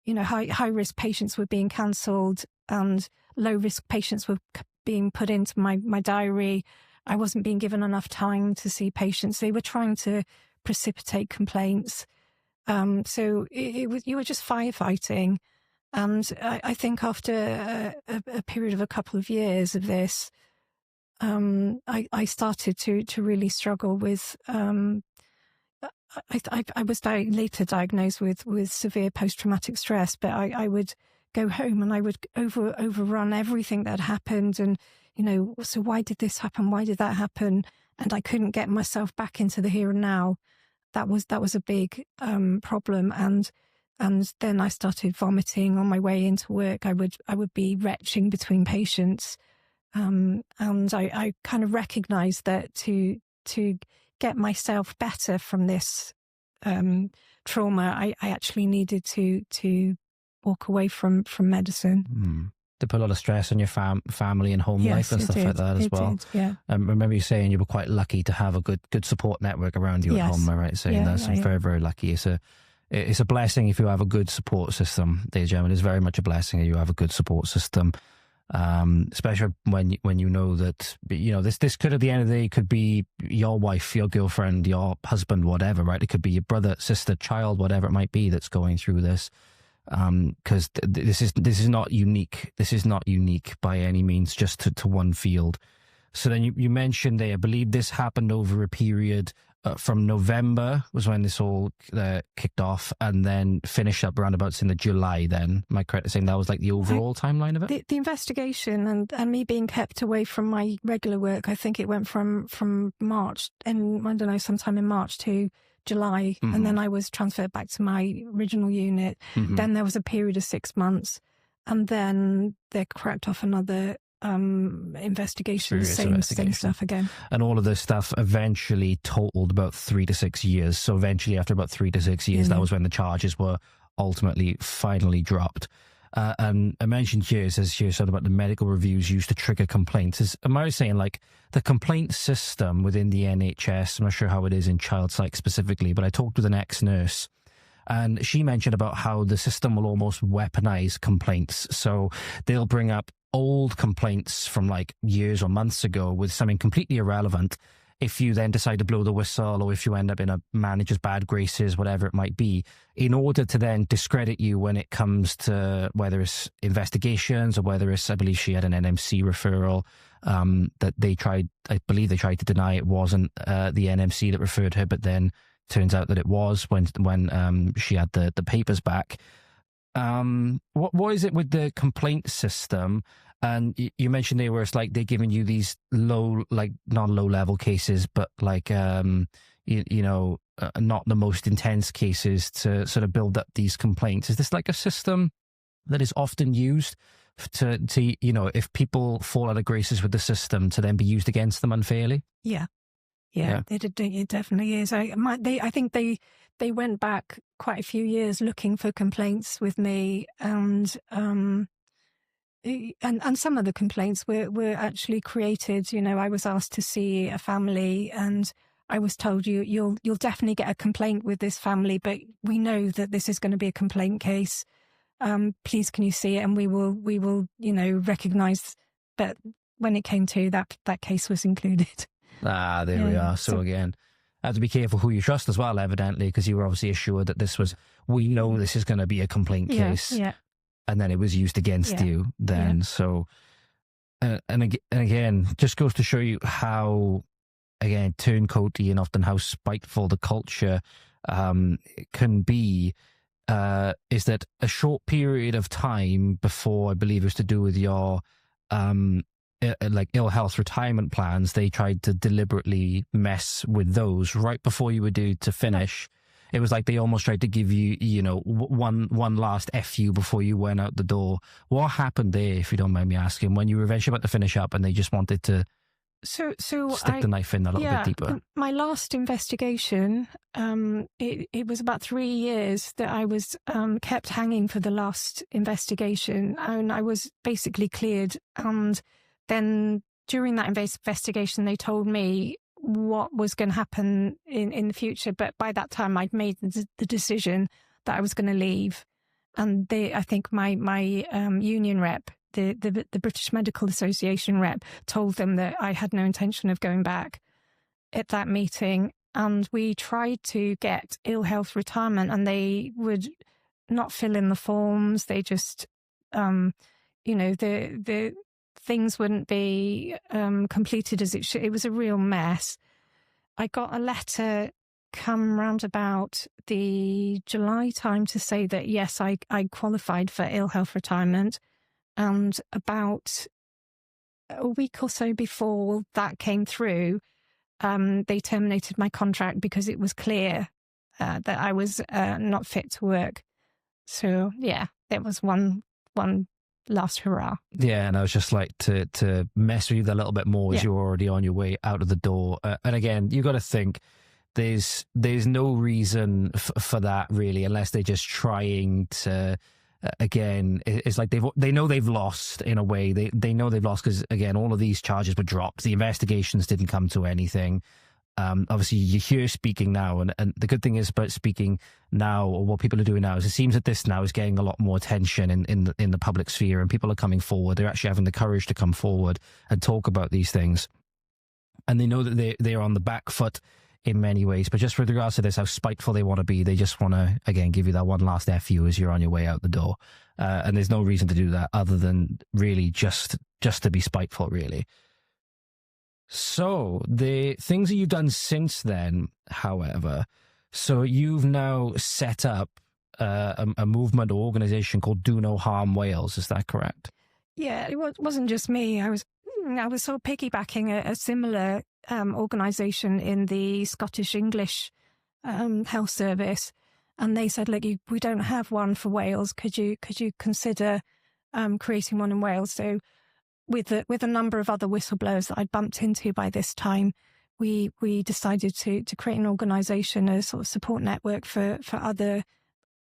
High risk patients were being cancelled, and low risk patients were being put into my diary. I wasn't being given enough time to see patients. They were trying to precipitate complaints. So you were just firefighting. And I think after a period of a couple of years of this, I started to really struggle with. I was later diagnosed with severe post-traumatic stress, but I would go home and I would overrun everything that happened. And, so why did this happen? Why did that happen? And I couldn't get myself back into the here and now. That was a big problem. And And then I started vomiting on my way into work. I would be retching between patients. And I kind of recognized that to get myself better from this trauma, I actually needed to walk away from medicine. To put a lot of stress on your family and home life and stuff like that as well. Yeah. Remember you saying you were quite lucky to have a good support network around you at home, am I right saying that? So very, very lucky. It's a blessing if you have a good support system, ladies and gentlemen. It's very much a blessing if you have a good support system, especially when you know that, you know, this could at the end of the day could be your wife, your girlfriend, your husband, whatever, right? It could be your brother, sister, child, whatever it might be that's going through this. Because this is not unique. This is not unique by any means, just to one field. So then you mentioned there, I believe this happened over a period from November was when this all kicked off, and then finished up roundabouts in the July then. Am I correct in saying that was like the overall timeline of it? The investigation and me being kept away from my regular work, I think it went from March, and I don't know, sometime in March to July, and then I was transferred back to my original unit. Then there was a period of 6 months, and then they cracked off another investigation, same stuff again. And all of this stuff eventually totaled about 3 to 6 years. So eventually, after about 3 to 6 years, that was when the charges were finally dropped. And I mentioned here, it says here something about the medical reviews used to trigger complaints. Am I saying like the complaint system within the NHS, I'm not sure how it is in child psych specifically, but I talked with an ex-nurse and she mentioned about how the system will almost weaponize complaints. So they'll bring up old complaints from like years or months ago with something completely irrelevant. If you then decide to blow the whistle, or if you end up in a manager's bad graces, whatever it might be, in order to then discredit you when it comes to whether it's investigations or whether it's, I believe she had an NMC referral, that I believe they tried to deny it wasn't the NMC that referred her, but then turns out that it was when she had the papers back. What is it with the complaint system? And you mentioned there where it's like they're giving you these low, like non-low level cases, but like, not the most intense cases to sort of build up these complaints. Is this like a system that is often used to if people fall out of graces with the system, to then be used against them unfairly? Yeah. It definitely is. I think they went back quite a few years looking for complaints with me, and some of the complaints were actually created. You know, I was asked to see a family, and I was told you'll definitely get a complaint with this family, but we know that this is going to be a complaint case. Please, can you see it? And we will recognise. But when it came to that case was included. There we are. So again, have to be careful who you trust as well, evidently, because you were obviously assured that we know this is going to be a complaint case. Yeah. And then it was used against you then. Yeah. So, and again, just goes to show you how, again, turncoaty and often how spiteful the culture can be, is that a short period of time before, I believe it was to do with your like ill health retirement plans, they tried to deliberately mess with those right before you were due to finish. It was like they almost tried to give you, one last FU before you went out the door. What happened there, if you don't mind me asking, when you were eventually about to finish up and they just wanted to stick the knife in a little bit deeper? My last investigation, it was about 3 years that I was kept hanging for the last investigation, and I was basically cleared. And then during that investigation, they told me what was going to happen in the future. But by that time, I'd made the decision that I was going to leave. And I think my union rep, the British Medical Association rep, told them that I had no intention of going back at that meeting. And we tried to get ill health retirement, and they would not fill in the forms. They just, the things wouldn't be completed as it should. It was a real mess. I got a letter come round about the July time to say that, yes, I qualified for ill health retirement. And about a week or so before that came through, they terminated my contract because it was clear that I was not fit to work. So yeah, that was one last hurrah. Yeah, and I was just like to mess with you a little bit more as Yeah. you're already on your way out of the door. And again, you got to think there's no reason for that really, unless they're just trying to. Again, it's like they know they've lost in a way. They know they've lost because again, all of these charges were dropped. The investigations didn't come to anything. Obviously, you hear speaking now, and the good thing is about speaking now, or what people are doing now, is it seems that this now is getting a lot more attention in the public sphere, and people are coming forward. They're actually having the courage to come forward and talk about these things, and they know that they're on the back foot in many ways. But just with regards to this, how spiteful they want to be, they just want to again give you that one last F you as you're on your way out the door, and there's no reason to do that other than really just to be spiteful, really. So the things that you've done since then, however, so you've now set up a movement or organisation called Do No Harm Wales. Is that correct? Yeah, it wasn't just me. I was sort of piggybacking a similar organisation in the Scottish English Health Service, and they said, "Look, we don't have one for Wales. Could you consider creating one in Wales?" So, with a number of other whistleblowers that I'd bumped into by this time, we decided to create an organisation, a sort of support network for other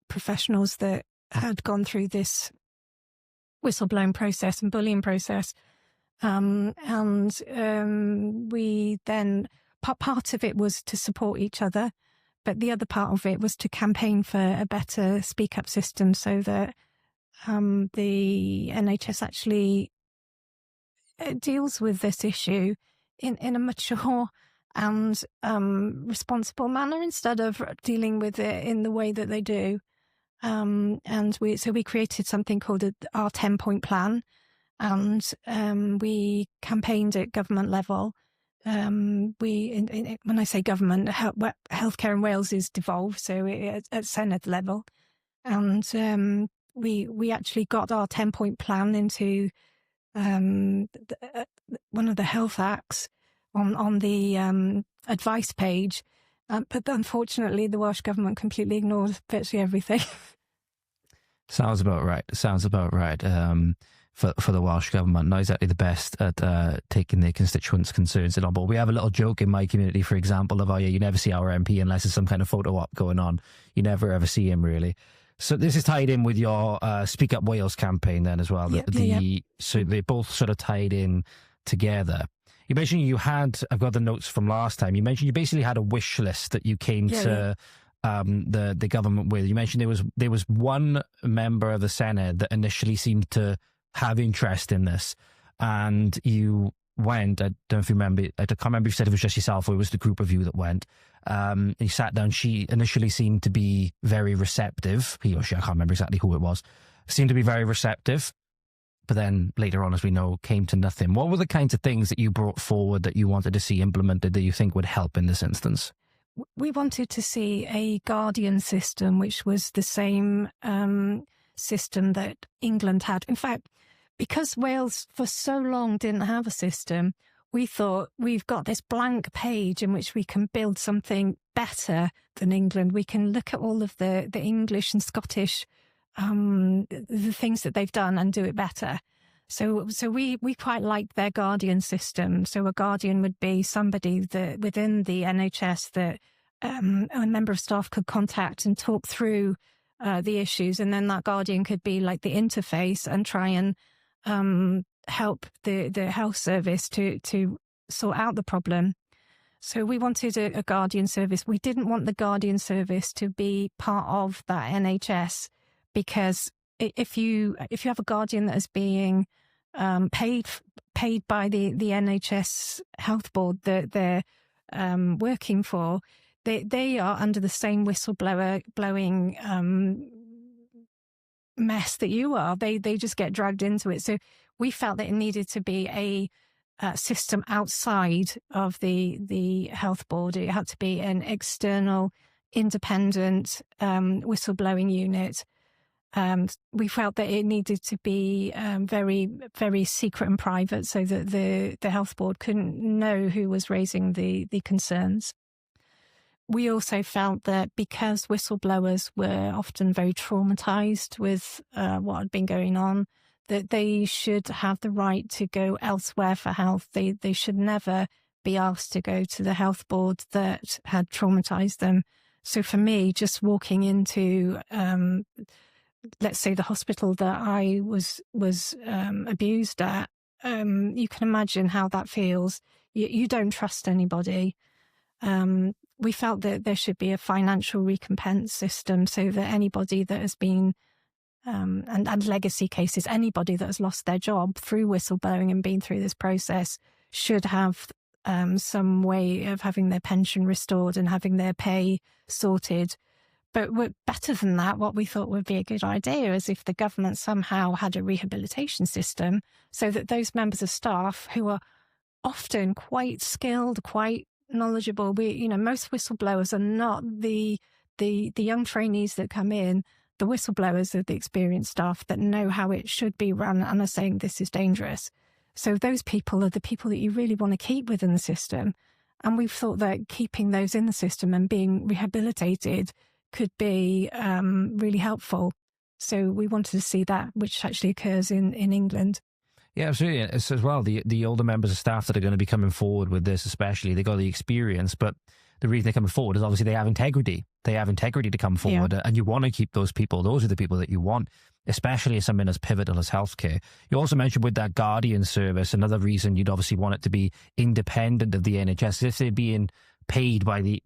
professionals that had gone through this whistleblowing process and bullying process. We then, part of it was to support each other, but the other part of it was to campaign for a better speak up system so that the NHS actually deals with this issue in a mature and responsible manner instead of dealing with it in the way that they do. And we created something called our 10-point plan, and we campaigned at government level. When I say government, healthcare in Wales is devolved, so at Senedd level, and we actually got our 10-point plan into one of the health acts on the advice page, but unfortunately the Welsh government completely ignored virtually everything. Sounds about right. For the Welsh government, not exactly the best at taking their constituents' concerns on board. We have a little joke in my community, for example, of, you never see our MP unless there's some kind of photo op going on. You never ever see him, really. So this is tied in with your Speak Up Wales campaign then as well. So they're both sort of tied in together. You mentioned I've got the notes from last time, you mentioned you basically had a wish list that you came to the government with. You mentioned there was one member of the Senedd that initially seemed to have interest in this, and you went. I don't know if you remember. I can't remember if you said it was just yourself or it was the group of you that went. You sat down. She initially seemed to be very receptive. He or she, I can't remember exactly who it was, seemed to be very receptive. But then later on, as we know, came to nothing. What were the kinds of things that you brought forward that you wanted to see implemented that you think would help in this instance? We wanted to see a guardian system, which was the same system that England had. In fact, because Wales for so long didn't have a system, we thought we've got this blank page in which we can build something better than England. We can look at all of the English and Scottish the things that they've done and do it better. So we quite like their guardian system. So a guardian would be somebody that within the NHS that a member of staff could contact and talk through the issues, and then that guardian could be like the interface and try and help the health service to sort out the problem. So we wanted a guardian service. We didn't want the guardian service to be part of that NHS, because if you have a guardian that is being paid by the NHS health board that they're working for, they are under the same blowing mess that you are. They just get dragged into it. So we felt that it needed to be a system outside of the health board. It had to be an external, independent whistleblowing unit. We felt that it needed to be very, very secret and private, so that the health board couldn't know who was raising the concerns. we also felt that because whistleblowers were often very traumatized with what had been going on, that they should have the right to go elsewhere for help. They should never be asked to go to the health board that had traumatized them. So for me, just walking into, let's say, the hospital that I was abused at, you can imagine how that feels. You don't trust anybody. We felt that there should be a financial recompense system so that anybody that has been, and legacy cases, anybody that has lost their job through whistleblowing and been through this process should have some way of having their pension restored and having their pay sorted. But better than that, what we thought would be a good idea is if the government somehow had a rehabilitation system so that those members of staff who are often quite skilled, quite knowledgeable. Most whistleblowers are not the young trainees that come in. The whistleblowers are the experienced staff that know how it should be run and are saying this is dangerous. So those people are the people that you really want to keep within the system. And we've thought that keeping those in the system and being rehabilitated could be really helpful. So we wanted to see that, which actually occurs in England. Yeah, absolutely. It's as well, the older members of staff that are going to be coming forward with this, especially, they got the experience, but the reason they're coming forward is obviously they have integrity. They have integrity to come forward, and you want to keep those people. Those are the people that you want, especially as something as pivotal as healthcare. You also mentioned with that Guardian service, another reason you'd obviously want it to be independent of the NHS. If they're being paid by the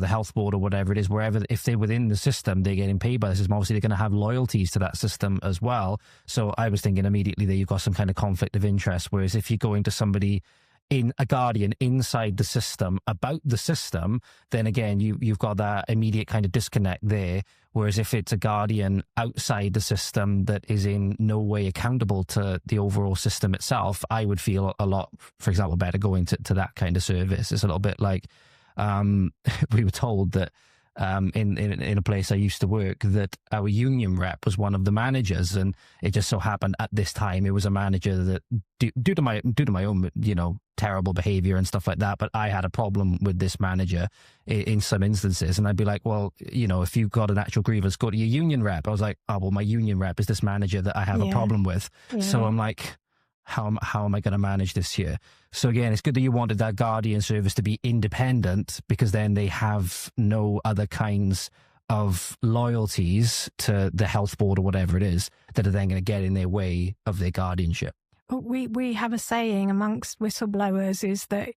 health board or whatever it is, wherever, if they're within the system, they're getting paid by the system. Obviously, they're going to have loyalties to that system as well. So I was thinking immediately that you've got some kind of conflict of interest. Whereas if you're going to somebody in a guardian inside the system about the system, then again, you've got that immediate kind of disconnect there. Whereas if it's a guardian outside the system that is in no way accountable to the overall system itself, I would feel a lot, for example, better going to that kind of service. It's a little bit like, we were told that in a place I used to work that our union rep was one of the managers, and it just so happened at this time it was a manager that due to my own terrible behavior and stuff like that, but I had a problem with this manager in some instances, and I'd be like, well, if you've got an actual grievance, go to your union rep. I was like, oh well, my union rep is this manager that I have a problem with. So I'm like, how am I going to manage this here? So again, it's good that you wanted that Guardian service to be independent, because then they have no other kinds of loyalties to the health board or whatever it is that are then going to get in their way of their guardianship. We have a saying amongst whistleblowers is that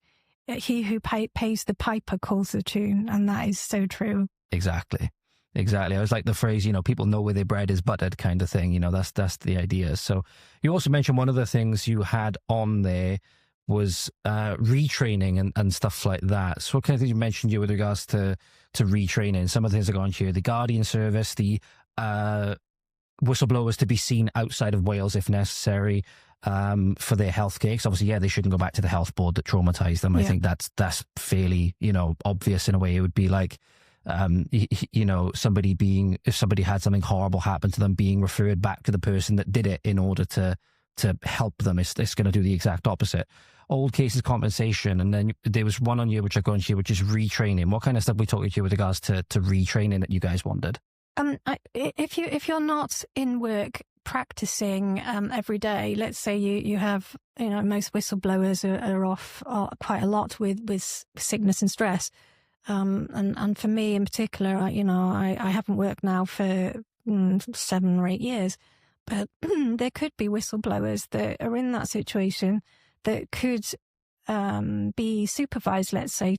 he who pays the piper calls the tune, and that is so true. Exactly. I was like the phrase, people know where their bread is buttered kind of thing. That's the idea. So you also mentioned one of the things you had on there was retraining and stuff like that. So what kind of things you mentioned with regards to retraining? Some of the things that go on here, the Guardian service, the whistleblowers to be seen outside of Wales if necessary for their healthcare. Because obviously, they shouldn't go back to the health board that traumatized them. I think that's fairly, obvious in a way. It would be like, if somebody had something horrible happen to them, being referred back to the person that did it in order to help them. It's going to do the exact opposite. Old cases compensation, and then there was one on you which I go on here, which is retraining. What kind of stuff we talking to you with regards to retraining that you guys wanted? If you're not in work practicing every day, let's say you have, most whistleblowers are off quite a lot with sickness and stress. And for me in particular, I haven't worked now for 7 or 8 years, but there could be whistleblowers that are in that situation that could be supervised, let's say,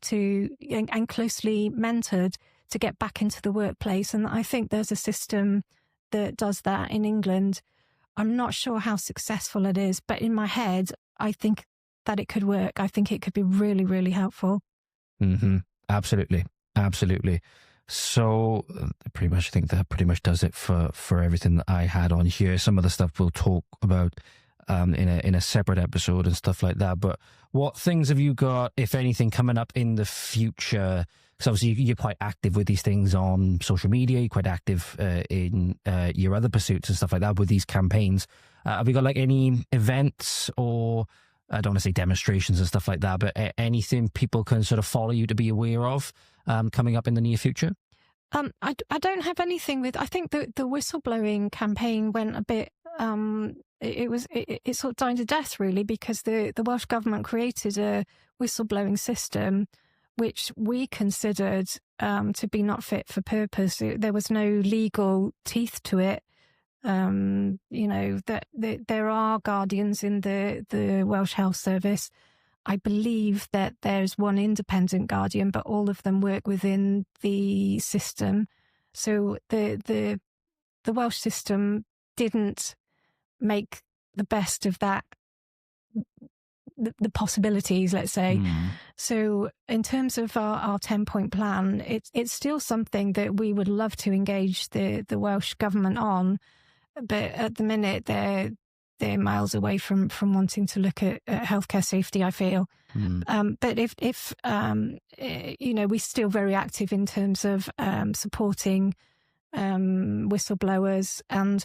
and closely mentored to get back into the workplace. And I think there's a system that does that in England. I'm not sure how successful it is, but in my head, I think that it could work. I think it could be really, really helpful. Mm-hmm. Absolutely. So pretty much, I think that pretty much does it for everything that I had on here. Some of the stuff we'll talk about in a separate episode and stuff like that. But what things have you got, if anything, coming up in the future? Because obviously you're quite active with these things on social media. You're quite active in your other pursuits and stuff like that with these campaigns. Have you got like any events or I don't want to say demonstrations and stuff like that, but anything people can sort of follow you to be aware of coming up in the near future? I don't have anything with. I think the whistleblowing campaign went a bit. It sort of died a death really, because the Welsh government created a whistleblowing system which we considered to be not fit for purpose. There was no legal teeth to it. That there are guardians in the Welsh Health Service. I believe that there's one independent guardian, but all of them work within the system. So the Welsh system didn't make the best of that, the possibilities, let's say. So in terms of our 10-point plan, it's still something that we would love to engage the Welsh government on, but at the minute they're miles away from wanting to look at healthcare safety, I feel. But if we're still very active in terms of supporting whistleblowers, and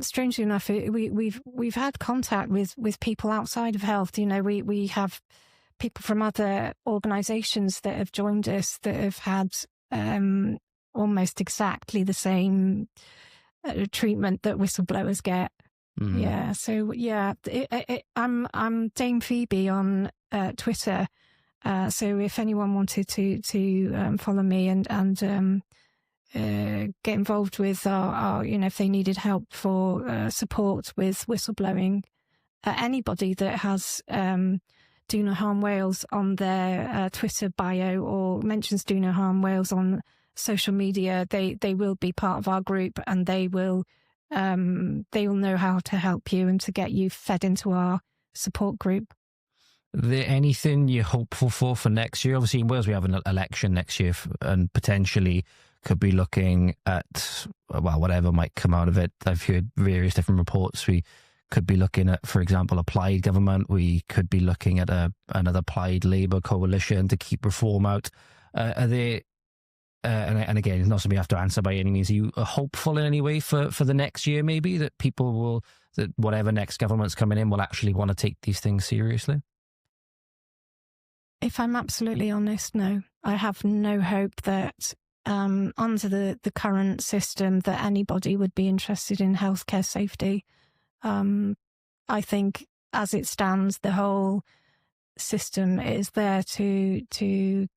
strangely enough, we've had contact with people outside of health. We have people from other organisations that have joined us that have had almost exactly the same treatment that whistleblowers get. Yeah, so yeah, I'm Dame Phoebe on Twitter. So if anyone wanted to follow me and get involved with our if they needed help for support with whistleblowing, anybody that has Do No Harm Wales on their Twitter bio or mentions Do No Harm Wales on social media, they will be part of our group, and they will know how to help you and to get you fed into our support group. There anything you're hopeful for next year? Obviously in Wales we have an election next year, and potentially could be looking at, well, whatever might come out of it. I've heard various different reports. We could be looking at, for example, a Plaid government. We could be looking at another Plaid Labour coalition to keep reform out. Are there... and again, it's not something you have to answer by any means. Are you hopeful in any way for the next year, maybe, that that whatever next government's coming in will actually want to take these things seriously? If I'm absolutely honest, no. I have no hope that under the current system that anybody would be interested in healthcare safety. I think as it stands, the whole system is there to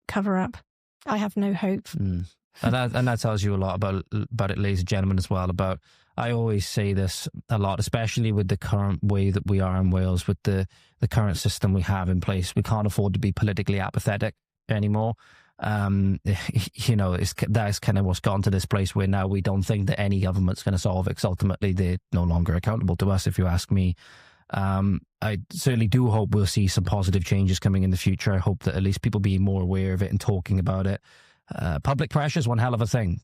cover up. I have no hope. And that tells you a lot about it, ladies and gentlemen, as well. I always say this a lot, especially with the current way that we are in Wales, with the current system we have in place. We can't afford to be politically apathetic anymore. That's kind of what's gone to this place where now we don't think that any government's going to solve it, 'cause ultimately they're no longer accountable to us, if you ask me. I certainly do hope we'll see some positive changes coming in the future. I hope that at least people being more aware of it and talking about it. Public pressure is one hell of a thing.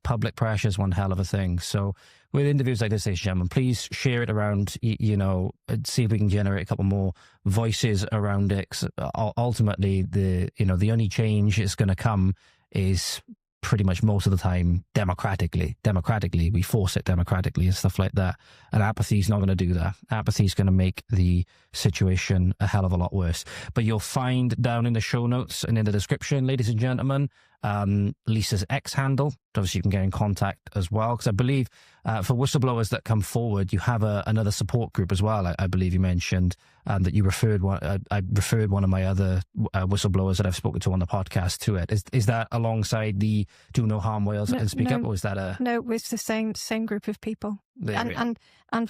So with interviews like this, ladies and gentlemen, please share it around, see if we can generate a couple more voices around it. 'Cause ultimately, the only change that's going to come is pretty much most of the time democratically. We force it democratically and stuff like that. And apathy is not going to do that. Apathy is going to make the situation a hell of a lot worse. But you'll find down in the show notes and in the description, ladies and gentlemen, Lisa's X handle. Obviously, you can get in contact as well, because I believe for whistleblowers that come forward, you have another support group as well. I believe you mentioned that you referred one. I referred one of my other whistleblowers that I've spoken to on the podcast to it. Is that alongside the Do No Harm Wales and Speak Up, or is that a... No, it's the same group of people. And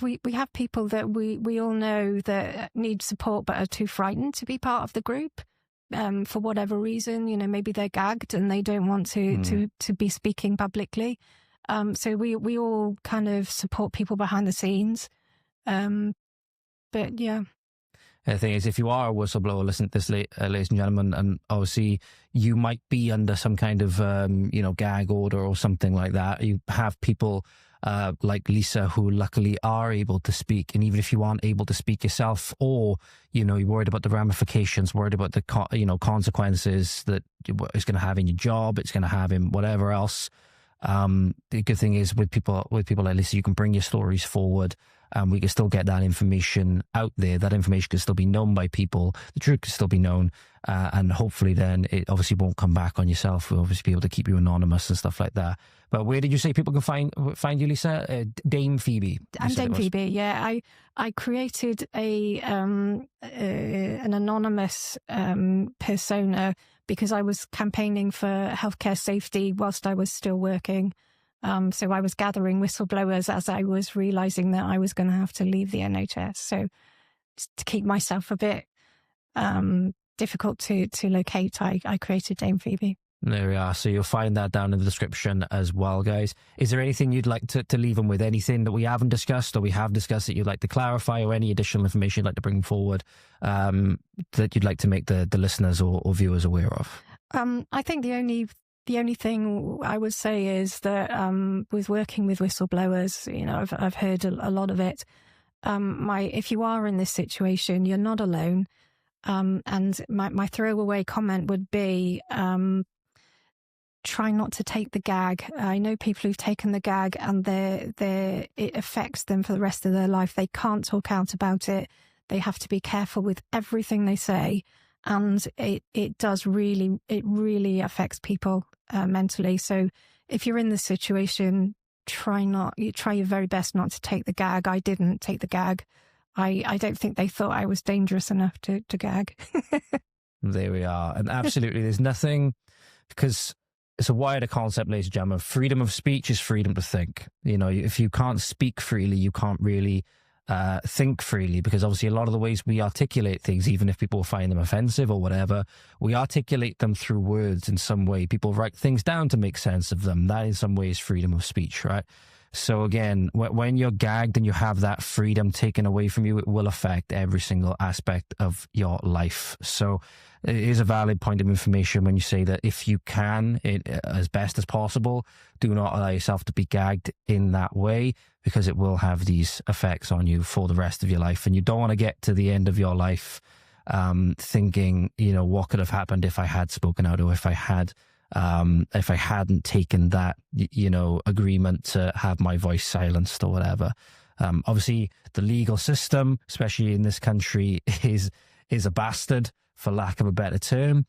we have people that we all know that need support but are too frightened to be part of the group. For whatever reason, maybe they're gagged and they don't want to be speaking publicly. So we all kind of support people behind the scenes. But yeah. The thing is, if you are a whistleblower, listen to this, ladies and gentlemen, and obviously you might be under some kind of, gag order or something like that. You have people like Lisa who luckily are able to speak. And even if you aren't able to speak yourself, or, you're worried about the ramifications, worried about the, consequences that it's going to have in your job, it's going to have in whatever else. The good thing is with people like Lisa, you can bring your stories forward. and we can still get that information out there. That information can still be known by people. The truth can still be known, and hopefully then it obviously won't come back on yourself. We'll obviously be able to keep you anonymous and stuff like that. But where did you say people can find you, Lisa? Dame Phoebe. I'm Dame Phoebe. Yeah, I created an anonymous persona because I was campaigning for healthcare safety whilst I was still working. So I was gathering whistleblowers as I was realising that I was going to have to leave the NHS. So to keep myself a bit difficult to locate, I created Dame Phoebe. There we are. So you'll find that down in the description as well, guys. Is there anything you'd like to leave them with? Anything that we haven't discussed or we have discussed that you'd like to clarify, or any additional information you'd like to bring forward that you'd like to make the listeners or viewers aware of? I think the only thing I would say is that with working with whistleblowers, you know, I've heard a lot of it. If you are in this situation, you're not alone. And my throwaway comment would be, try not to take the gag. I know people who've taken the gag and it affects them for the rest of their life. They can't talk out about it. They have to be careful with everything they say. And it really affects people mentally. So if you're in this situation, try your very best not to take the gag. I didn't take the gag. I don't think they thought I was dangerous enough to gag. There we are. And absolutely, there's nothing, because it's a wider concept, ladies and gentlemen. Freedom of speech is freedom to think. You know, if you can't speak freely, you can't really think freely, because obviously a lot of the ways we articulate things, even if people find them offensive or whatever, we articulate them through words in some way. People write things down to make sense of them. That in some ways is freedom of speech, right? So again, when you're gagged and you have that freedom taken away from you, it will affect every single aspect of your life. So it is a valid point of information when you say that if you can, as best as possible, do not allow yourself to be gagged in that way, because it will have these effects on you for the rest of your life. And you don't want to get to the end of your life thinking, you know, what could have happened if I had spoken out, or if I hadn't taken that, you know, agreement to have my voice silenced or whatever. Obviously, the legal system, especially in this country, is a bastard, for lack of a better term.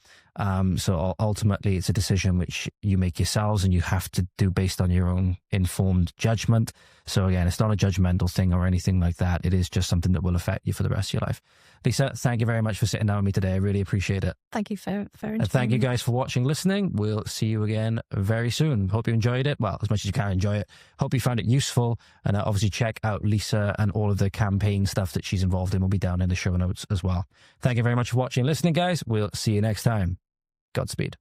So ultimately, it's a decision which you make yourselves, and you have to do based on your own informed judgment. So again, it's not a judgmental thing or anything like that. It is just something that will affect you for the rest of your life. Lisa, thank you very much for sitting down with me today. I really appreciate it. Thank you for and thank you guys for watching, listening. We'll see you again very soon. Hope you enjoyed it. Well, as much as you can enjoy it. Hope you found it useful. And obviously check out Lisa and all of the campaign stuff that she's involved in. Will be down in the show notes as well. Thank you very much for watching and listening, guys. We'll see you next time. Godspeed.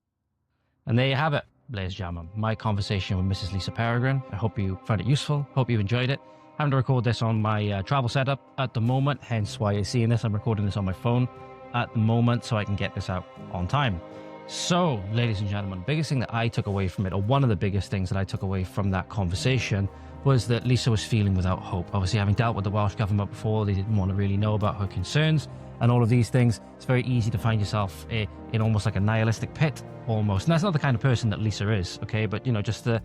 And there you have it, ladies and gentlemen. My conversation with Mrs. Lisa Peregrine. I hope you found it useful. Hope you enjoyed it. I'm having to record this on my travel setup at the moment, hence why you're seeing this. I'm recording this on my phone at the moment so I can get this out on time. So, ladies and gentlemen, the biggest thing that I took away from it, or one of the biggest things that I took away from that conversation, was that Lisa was feeling without hope. Obviously, having dealt with the Welsh government before, they didn't want to really know about her concerns and all of these things. It's very easy to find yourself in almost like a nihilistic pit, almost. And that's not the kind of person that Lisa is, okay? But, you know, just the,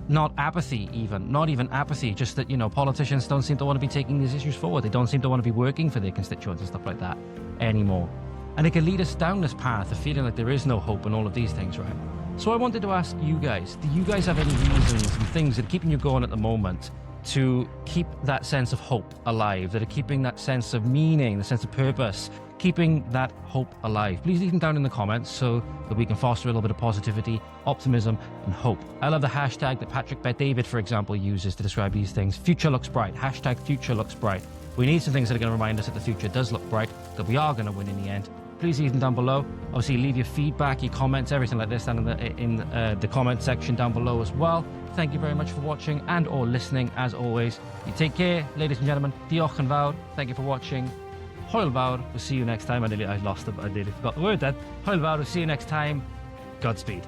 not apathy even, not even apathy, just that, you know, politicians don't seem to want to be taking these issues forward. They don't seem to want to be working for their constituents and stuff like that anymore. And it can lead us down this path of feeling like there is no hope and all of these things, right? So I wanted to ask you guys, do you guys have any reasons and things that are keeping you going at the moment to keep that sense of hope alive, that are keeping that sense of meaning, the sense of purpose, keeping that hope alive? Please leave them down in the comments so that we can foster a little bit of positivity, optimism, and hope. I love the hashtag that Patrick Bet-David, for example, uses to describe these things. Future looks bright. Hashtag future looks bright. We need some things that are going to remind us that the future does look bright, that we are going to win in the end. Please leave them down below. Obviously, leave your feedback, your comments, everything like this down in the comment section down below as well. Thank you very much for watching and or listening, as always. You take care, ladies and gentlemen. Diolch yn fawr. Thank you for watching. Hwyl fawr. We'll see you next time. I nearly forgot the word then. Hwyl fawr. We'll see you next time. Godspeed.